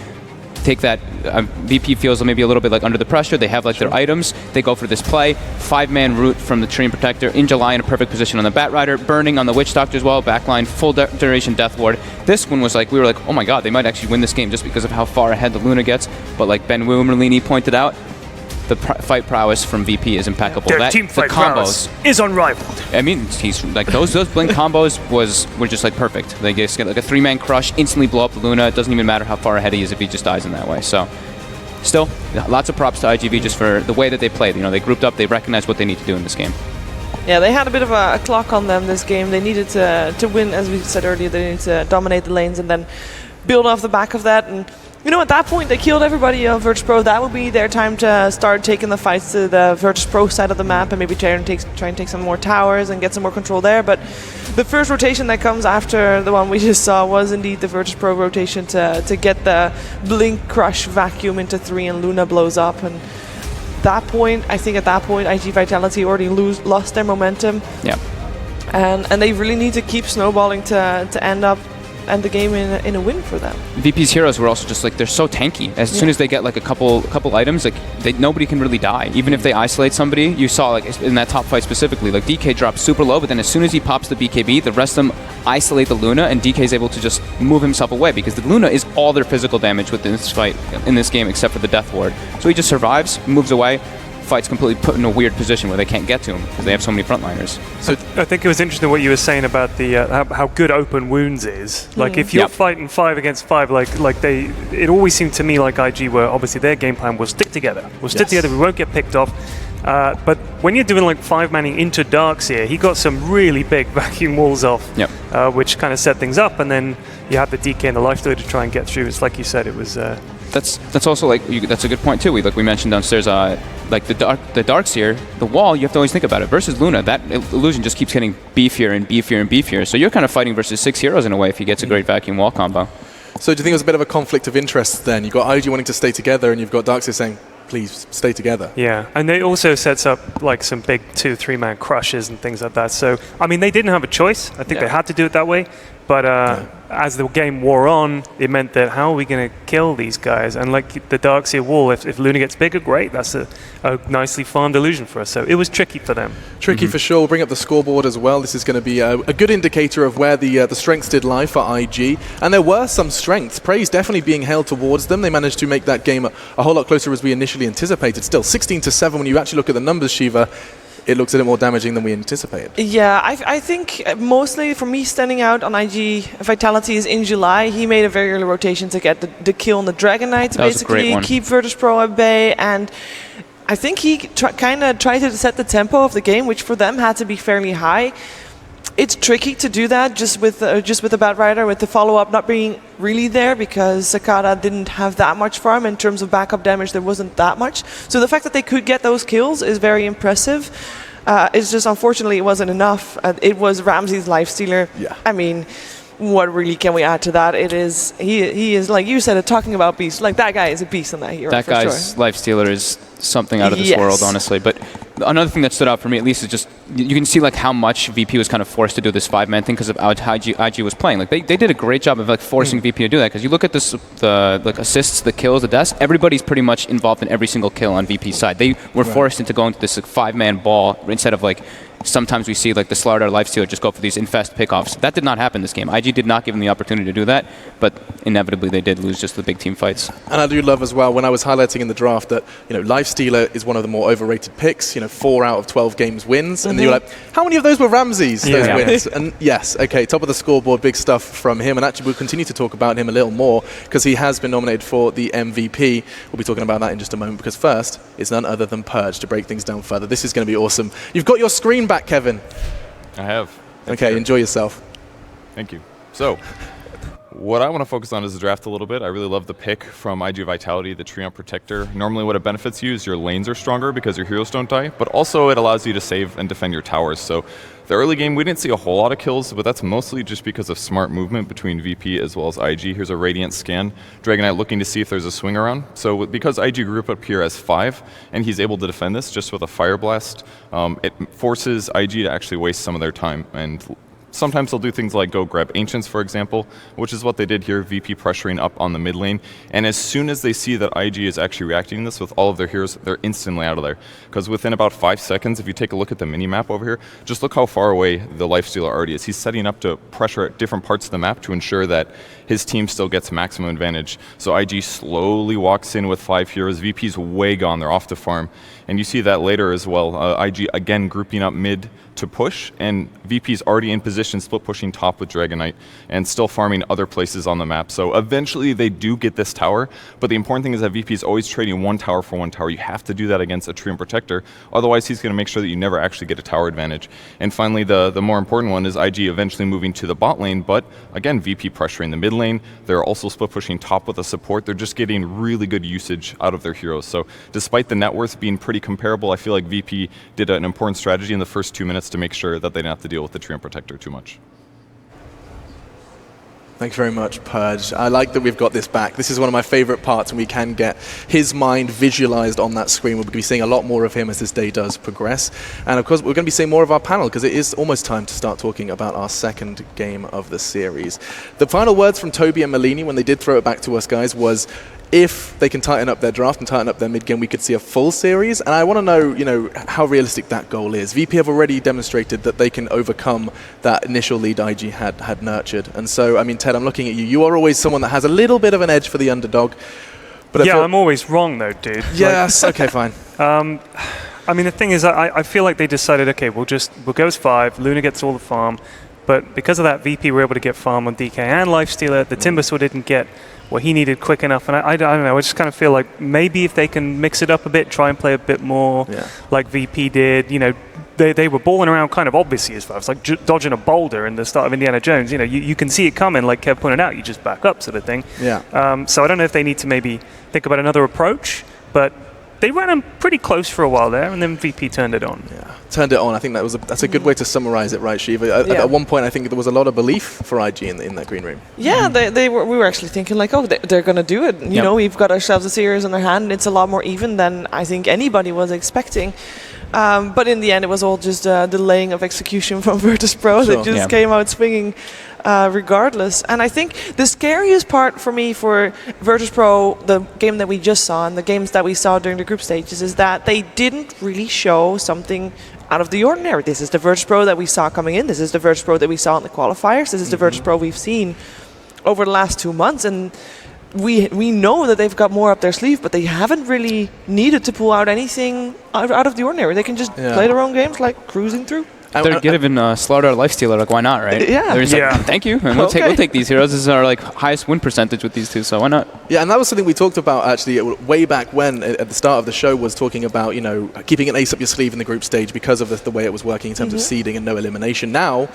Take that, VP feels maybe a little bit like under the pressure. They have like their items. They go for this play. 5-man root from the Treant Protector in July in a perfect position on the Bat Rider. Burning on the Witch Doctor as well. Backline, full duration Death Ward. This one was like, we were like, oh my god, they might actually win this game just because of how far ahead the Luna gets. But like Ben Merlini pointed out, the fight prowess from VP is impeccable. Their team fight prowess is unrivaled. He's like those blink combos were just like perfect. They just get like a 3-man crush, instantly blow up the Luna. It doesn't even matter how far ahead he is if he just dies in that way. So, still, lots of props to IGV just for the way that they played. They grouped up. They recognized what they need to do in this game. Yeah, they had a bit of a clock on them this game. They needed to win, as we said earlier. They needed to dominate the lanes and then build off the back of that. And at that point, they killed everybody on Virtus Pro. That would be their time to start taking the fights to the Virtus Pro side of the map and maybe try and take some more towers and get some more control there. But the first rotation that comes after the one we just saw was indeed the Virtus Pro rotation to get the Blink Crush vacuum into 3 and Luna blows up. And I think at that point, IG Vitality already lost their momentum. Yeah. And they really need to keep snowballing to end the game in a win for them. VP's heroes were also just like, they're so tanky. As soon as they get like a couple items, like nobody can really die. Even if they isolate somebody, you saw like in that top fight specifically, like DK drops super low, but then as soon as he pops the BKB, the rest of them isolate the Luna, and DK is able to just move himself away because the Luna is all their physical damage within this fight, in this game, except for the Death Ward. So he just survives, moves away. Fight's completely put in a weird position where they can't get to him because they have so many frontliners. So I think it was interesting what you were saying about the how good open wounds is. Like if you're fighting 5 against 5, it always seemed to me like IG were obviously their game plan was stick together. We'll stick together. We won't get picked off. But when you're doing like 5-manning into Darkseer, he got some really big vacuum walls off, which kind of set things up. And then you have the DK and the Life Stealer to try and get through. It's like you said, it was. That's also like that's a good point too. We mentioned downstairs, like the Darkseer, the wall. You have to always think about it versus Luna. That illusion just keeps getting beefier and beefier and beefier. So you're kind of fighting versus 6 heroes in a way if he gets a great vacuum wall combo. So do you think it was a bit of a conflict of interest then? You've got IG wanting to stay together, and you've got Darkseer saying, please stay together. Yeah, and it also sets up like some big 2-3-man crushes and things like that. So, I mean, they didn't have a choice. I think they had to do it that way. But as the game wore on, it meant that how are we going to kill these guys? And like the Darkseer wall, if Luna gets bigger, great. That's a nicely farmed illusion for us. So it was tricky for them. Tricky for sure. We'll bring up the scoreboard as well. This is going to be a good indicator of where the strengths did lie for IG. And there were some strengths. Praise definitely being held towards them. They managed to make that game a whole lot closer as we initially anticipated. Still, 16-7 when you actually look at the numbers, Shiva. It looks a little more damaging than we anticipated. Yeah, I think mostly for me standing out on IG Vitality is in July. He made a very early rotation to get the kill on the Dragon Knight to basically keep Virtus Pro at bay. And I think he kind of tried to set the tempo of the game, which for them had to be fairly high. It's tricky to do that just with a bad rider, with the follow-up not being really there because Sakata didn't have that much farm. In terms of backup damage, there wasn't that much. So the fact that they could get those kills is very impressive. It's just unfortunately it wasn't enough. It was Ramsey's Lifestealer. Yeah. I mean, what really can we add to that? It is he is, like you said, talking about beast. Like that guy is a beast on that hero. That guy's Lifestealer is something out of this world, honestly. But another thing that stood out for me, at least, is just you can see like how much VP was kind of forced to do this 5-man thing because of how IG was playing. Like they did a great job of like forcing VP to do that because you look at this, the like assists, the kills, the deaths. Everybody's pretty much involved in every single kill on VP's side. They were forced into going to this like, 5-man ball instead of like. Sometimes we see like the Slardar Lifestealer just go for these infest pickoffs. That did not happen this game. IG did not give them the opportunity to do that, but inevitably they did lose just the big team fights. And I do love as well when I was highlighting in the draft that Lifestealer is one of the more overrated picks. 4 out of 12 games wins, and you're like, how many of those were Ramsey's? Those wins? And yes, okay, top of the scoreboard, big stuff from him. And actually, we'll continue to talk about him a little more because he has been nominated for the MVP. We'll be talking about that in just a moment because first, it's none other than Purge to break things down further. This is going to be awesome. You've got your screen back, Kevin. I have. Okay, enjoy yourself. Thank you. So, what I want to focus on is the draft a little bit. I really love the pick from IG Vitality, the Treant Protector. Normally what it benefits you is your lanes are stronger because your heroes don't die, but also it allows you to save and defend your towers. So the early game, we didn't see a whole lot of kills, but that's mostly just because of smart movement between VP as well as IG. Here's a Radiant scan. Dragon Knight looking to see if there's a swing around. So because IG grew up here as 5, and he's able to defend this just with a Fire Blast, it forces IG to actually waste some of their time. And sometimes they'll do things like go grab Ancients, for example, which is what they did here, VP pressuring up on the mid lane. And as soon as they see that IG is actually reacting to this with all of their heroes, they're instantly out of there. Because within about 5 seconds, if you take a look at the mini-map over here, just look how far away the Lifestealer already is. He's setting up to pressure at different parts of the map to ensure that his team still gets maximum advantage. So IG slowly walks in with 5 heroes. VP's way gone, they're off to farm. And you see that later as well. IG again grouping up mid to push, and VP's already in position, split pushing top with Dragon Knight, and still farming other places on the map. So eventually they do get this tower, but the important thing is that VP's always trading 1 tower for 1 tower. You have to do that against a Treant Protector, otherwise he's going to make sure that you never actually get a tower advantage. And finally, the more important one is IG eventually moving to the bot lane, but again, VP pressuring the mid lane. They're also split pushing top with a support. They're just getting really good usage out of their heroes. So despite the net worth being pretty comparable, I feel like VP did an important strategy in the first 2 minutes to make sure that they didn't have to deal with the Treant Protector too much. Thanks very much, Purge. I like that we've got this back. This is one of my favorite parts, and we can get his mind visualized on that screen. We're going to be seeing a lot more of him as this day does progress. And of course, we're going to be seeing more of our panel, because it is almost time to start talking about our second game of the series. The final words from Toby and Malini, when they did throw it back to us, guys, was if they can tighten up their draft and tighten up their mid game, we could see a full series. And I want to know, how realistic that goal is. VP have already demonstrated that they can overcome that initial lead IG had nurtured. And so, I mean, Ted, I'm looking at you. You are always someone that has a little bit of an edge for the underdog. But yeah, I'm always wrong, though, dude. Yes, okay, fine. I mean, the thing is, I feel like they decided, okay, we'll go as 5. Luna gets all the farm. But because of that, VP were able to get farm on DK and Lifestealer. The Timbersaw didn't get what he needed quick enough. And I don't know, I just kind of feel like maybe if they can mix it up a bit, try and play a bit more like VP did. They were balling around kind of obviously as far as like dodging a boulder in the start of Indiana Jones. You can see it coming, like Kev pointed out, you just back up sort of thing. Yeah. So I don't know if they need to maybe think about another approach, but they ran them pretty close for a while there, and then VP turned it on. Yeah, turned it on. I think that's a good way to summarize it, right, Shiva? At one point, I think there was a lot of belief for IG in that green room. Yeah, we were actually thinking like, oh, they're going to do it. You know, we've got ourselves a series on their hand. It's a lot more even than I think anybody was expecting. But in the end, it was all just delaying of execution from Virtus Pro that just came out swinging regardless. And I think the scariest part for me for Virtus Pro, the game that we just saw and the games that we saw during the group stages, is that they didn't really show something out of the ordinary. This is the Virtus Pro that we saw coming in. This is the Virtus Pro that we saw in the qualifiers. This is the Virtus Pro we've seen over the last 2 months. And we know that they've got more up their sleeve, but they haven't really needed to pull out anything out of the ordinary. They can just play their own games, like cruising through. They're giving Slaughter a lifestealer, like, why not, right? Yeah. They're just like, thank you, and we'll take these heroes. This is our like highest win percentage with these two, so why not? Yeah, and that was something we talked about actually way back when at the start of the show, was talking about, you know, keeping an ace up your sleeve in the group stage because of the way it was working in terms of seeding and no elimination. Now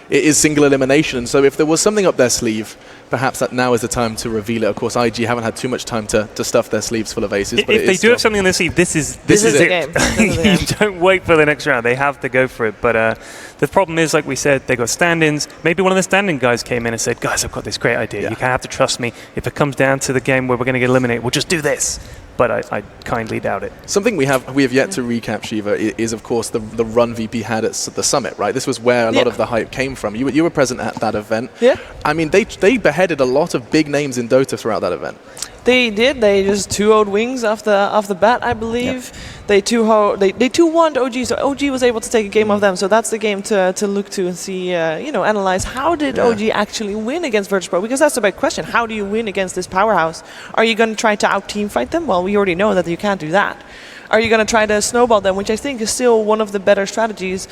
it is single elimination, and so if there was something up their sleeve, perhaps that now is the time to reveal it. Of course, IG haven't had too much time to stuff their sleeves full of aces. But if they do have something on their sleeve, this is the game. You don't wait for the next round. They have to go for it. But the problem is, like we said, they got stand-ins. Maybe one of the stand-in guys came in and said, guys, I've got this great idea. You have to trust me. If it comes down to the game where we're going to get eliminated, we'll just do this. But I kindly doubt it. Something we have yet to recap, Shiva, is of course the run VP had at the summit, right? This was where a lot of the hype came from. You were present at that event. Yeah. I mean, they beheaded a lot of big names in Dota throughout that event. They did. They just 2-0'd Wings off the bat, I believe. Yep. They 2-1'd OG, so OG was able to take a game off them. So that's the game to look to and see, analyze how did OG actually win against Virtus Pro? Because that's the big question. How do you win against this powerhouse? Are you going to try to out-team fight them? Well, we already know that you can't do that. Are you going to try to snowball them, which I think is still one of the better strategies?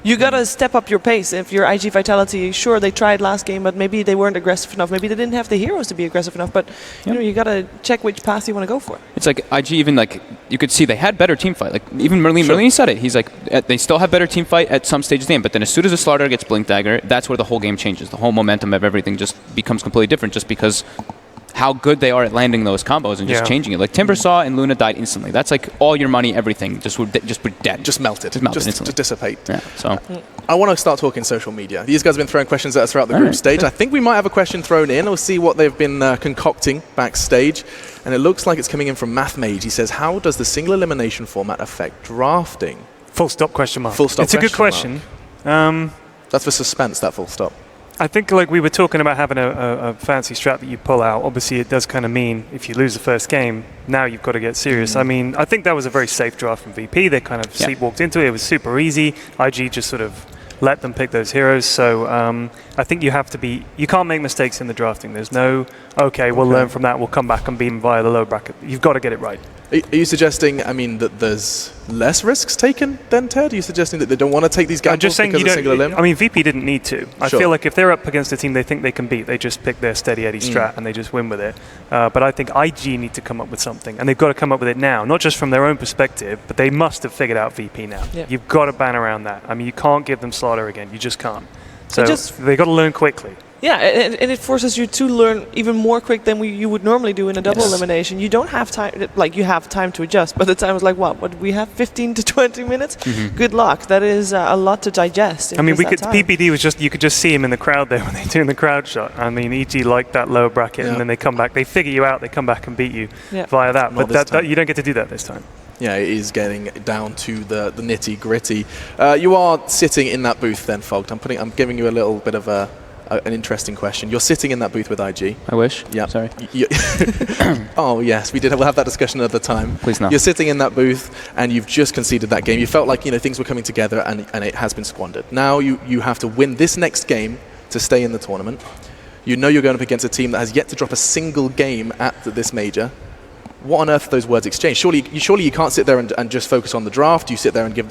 You gotta step up your pace. If you're IG Vitality, sure, they tried last game, but maybe they weren't aggressive enough. Maybe they didn't have the heroes to be aggressive enough. But you gotta check which path you want to go for. It's like IG, even like you could see they had better team fight. Like even Merlin said it. He's like, they still have better team fight at some stages of the game. But then as soon as a Slaughter gets Blink Dagger, that's where the whole game changes. The whole momentum of everything just becomes completely different. Just because how good they are at landing those combos and just changing it. Like Timbersaw and Luna died instantly. That's like all your money, everything just were dead. Just melted. Just dissipate. Yeah. So I want to start talking social media. These guys have been throwing questions at us throughout the group stage. I think we might have a question thrown in. We'll see what they've been concocting backstage. And it looks like it's coming in from MathMage. He says, how does the single elimination format affect drafting? Full stop question mark. Full stop. It's a good question. That's for suspense, that full stop. I think, like we were talking about having a fancy strat that you pull out. Obviously, it does kind of mean if you lose the first game, now you've got to get serious. I mean, I think that was a very safe draft from VP. They kind of sleepwalked into it. It was super easy. IG just sort of let them pick those heroes. So I think you have to be. You can't make mistakes in the drafting. There's no, we'll learn from that. We'll come back and beat them via the low bracket. You've got to get it right. Are you suggesting, I mean, that there's less risks taken than Ted? Are you suggesting that they don't want to take these gambles just saying because of single elim? I mean, VP didn't need to. I feel like if they're up against a team they think they can beat, they just pick their steady Eddie strat and they just win with it. But I think IG need to come up with something, and they've got to come up with it now, not just from their own perspective, but they must have figured out VP now. Yeah. You've got to ban around that. I mean, you can't give them Slaughter again. You just can't. So they've got to learn quickly. Yeah, and it forces you to learn even more quick than you would normally do in a double elimination. You don't have time, like you have time to adjust, but the time is like, what we have 15 to 20 minutes? Good luck. That is a lot to digest. I mean, PPD was you could just see him in the crowd there when they're doing the crowd shot. I mean, EG liked that lower bracket, and then they come back, they figure you out, they come back and beat you via that. But that you don't get to do that this time. Yeah, it is getting down to the nitty gritty. You are sitting in that booth then, Fogged. I'm giving you a little bit of an interesting question. You're sitting in that booth with IG. I wish. Yeah. Sorry. Oh, yes. We'll have that discussion at the time. Please no. You're sitting in that booth and you've just conceded that game. You felt like things were coming together and it has been squandered. Now you have to win this next game to stay in the tournament. You know you're going up against a team that has yet to drop a single game at this major. What on earth are those words exchanged? Surely you can't sit there and just focus on the draft. You sit there and give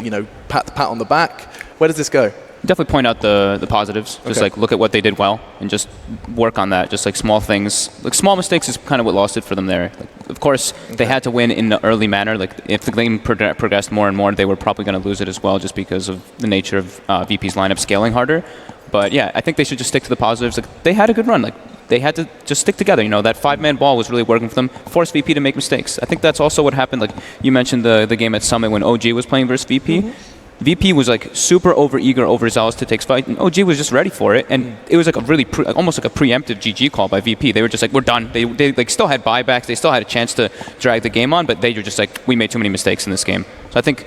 pat on the back. Where does this go? Definitely point out the positives. Just like look at what they did well and just work on that. Just like small things, like small mistakes is kind of what lost it for them there. Like, of course, they had to win in an early manner. Like if the game progressed more and more, they were probably going to lose it as well, just because of the nature of VP's lineup scaling harder. But yeah, I think they should just stick to the positives. Like they had a good run. Like they had to just stick together. That 5-man ball was really working for them. Forced VP to make mistakes. I think that's also what happened. Like you mentioned the game at Summit when OG was playing versus VP. VP was like super over-eager, overzealous to take fight, and OG was just ready for it. And it was like a really, almost like a preemptive GG call by VP. They were just like, we're done. They like still had buybacks. They still had a chance to drag the game on, but they were just like, we made too many mistakes in this game. So I think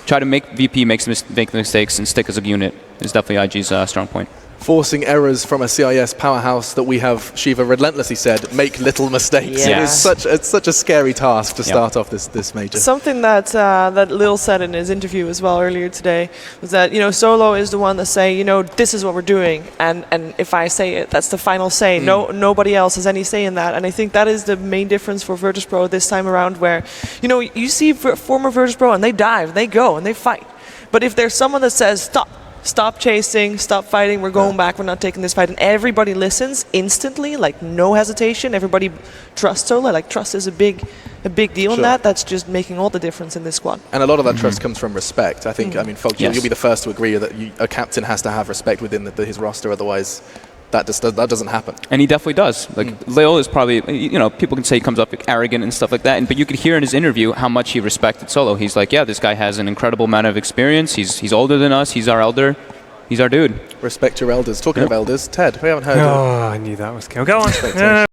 try to make VP make mistakes and stick as a unit is definitely IG's strong point. Forcing errors from a CIS powerhouse that we have, Shiva relentlessly said, make little mistakes. Yeah. It's such a scary task to start off this major. Something that that Lil said in his interview as well earlier today was that, Solo is the one that say, this is what we're doing, and if I say it, that's the final say. Nobody else has any say in that, and I think that is the main difference for Virtus.pro this time around, where, you see former Virtus.pro and they dive, they go, and they fight. But if there's someone that says, stop chasing, stop fighting, we're going back, we're not taking this fight, and everybody listens instantly, like no hesitation, everybody trusts Solo, like trust is a big deal in that. That's just making all the difference in this squad. And a lot of that trust comes from respect. I think, Folk, you'll be the first to agree that a captain has to have respect within his roster, otherwise that doesn't happen. And he definitely does. Like Lil is probably, people can say he comes up arrogant and stuff like that, but you could hear in his interview how much he respected Solo. He's like, yeah, this guy has an incredible amount of experience. He's older than us. He's our elder. He's our dude. Respect your elders. Talking of elders, Ted, we haven't heard. I knew that was going. Go on.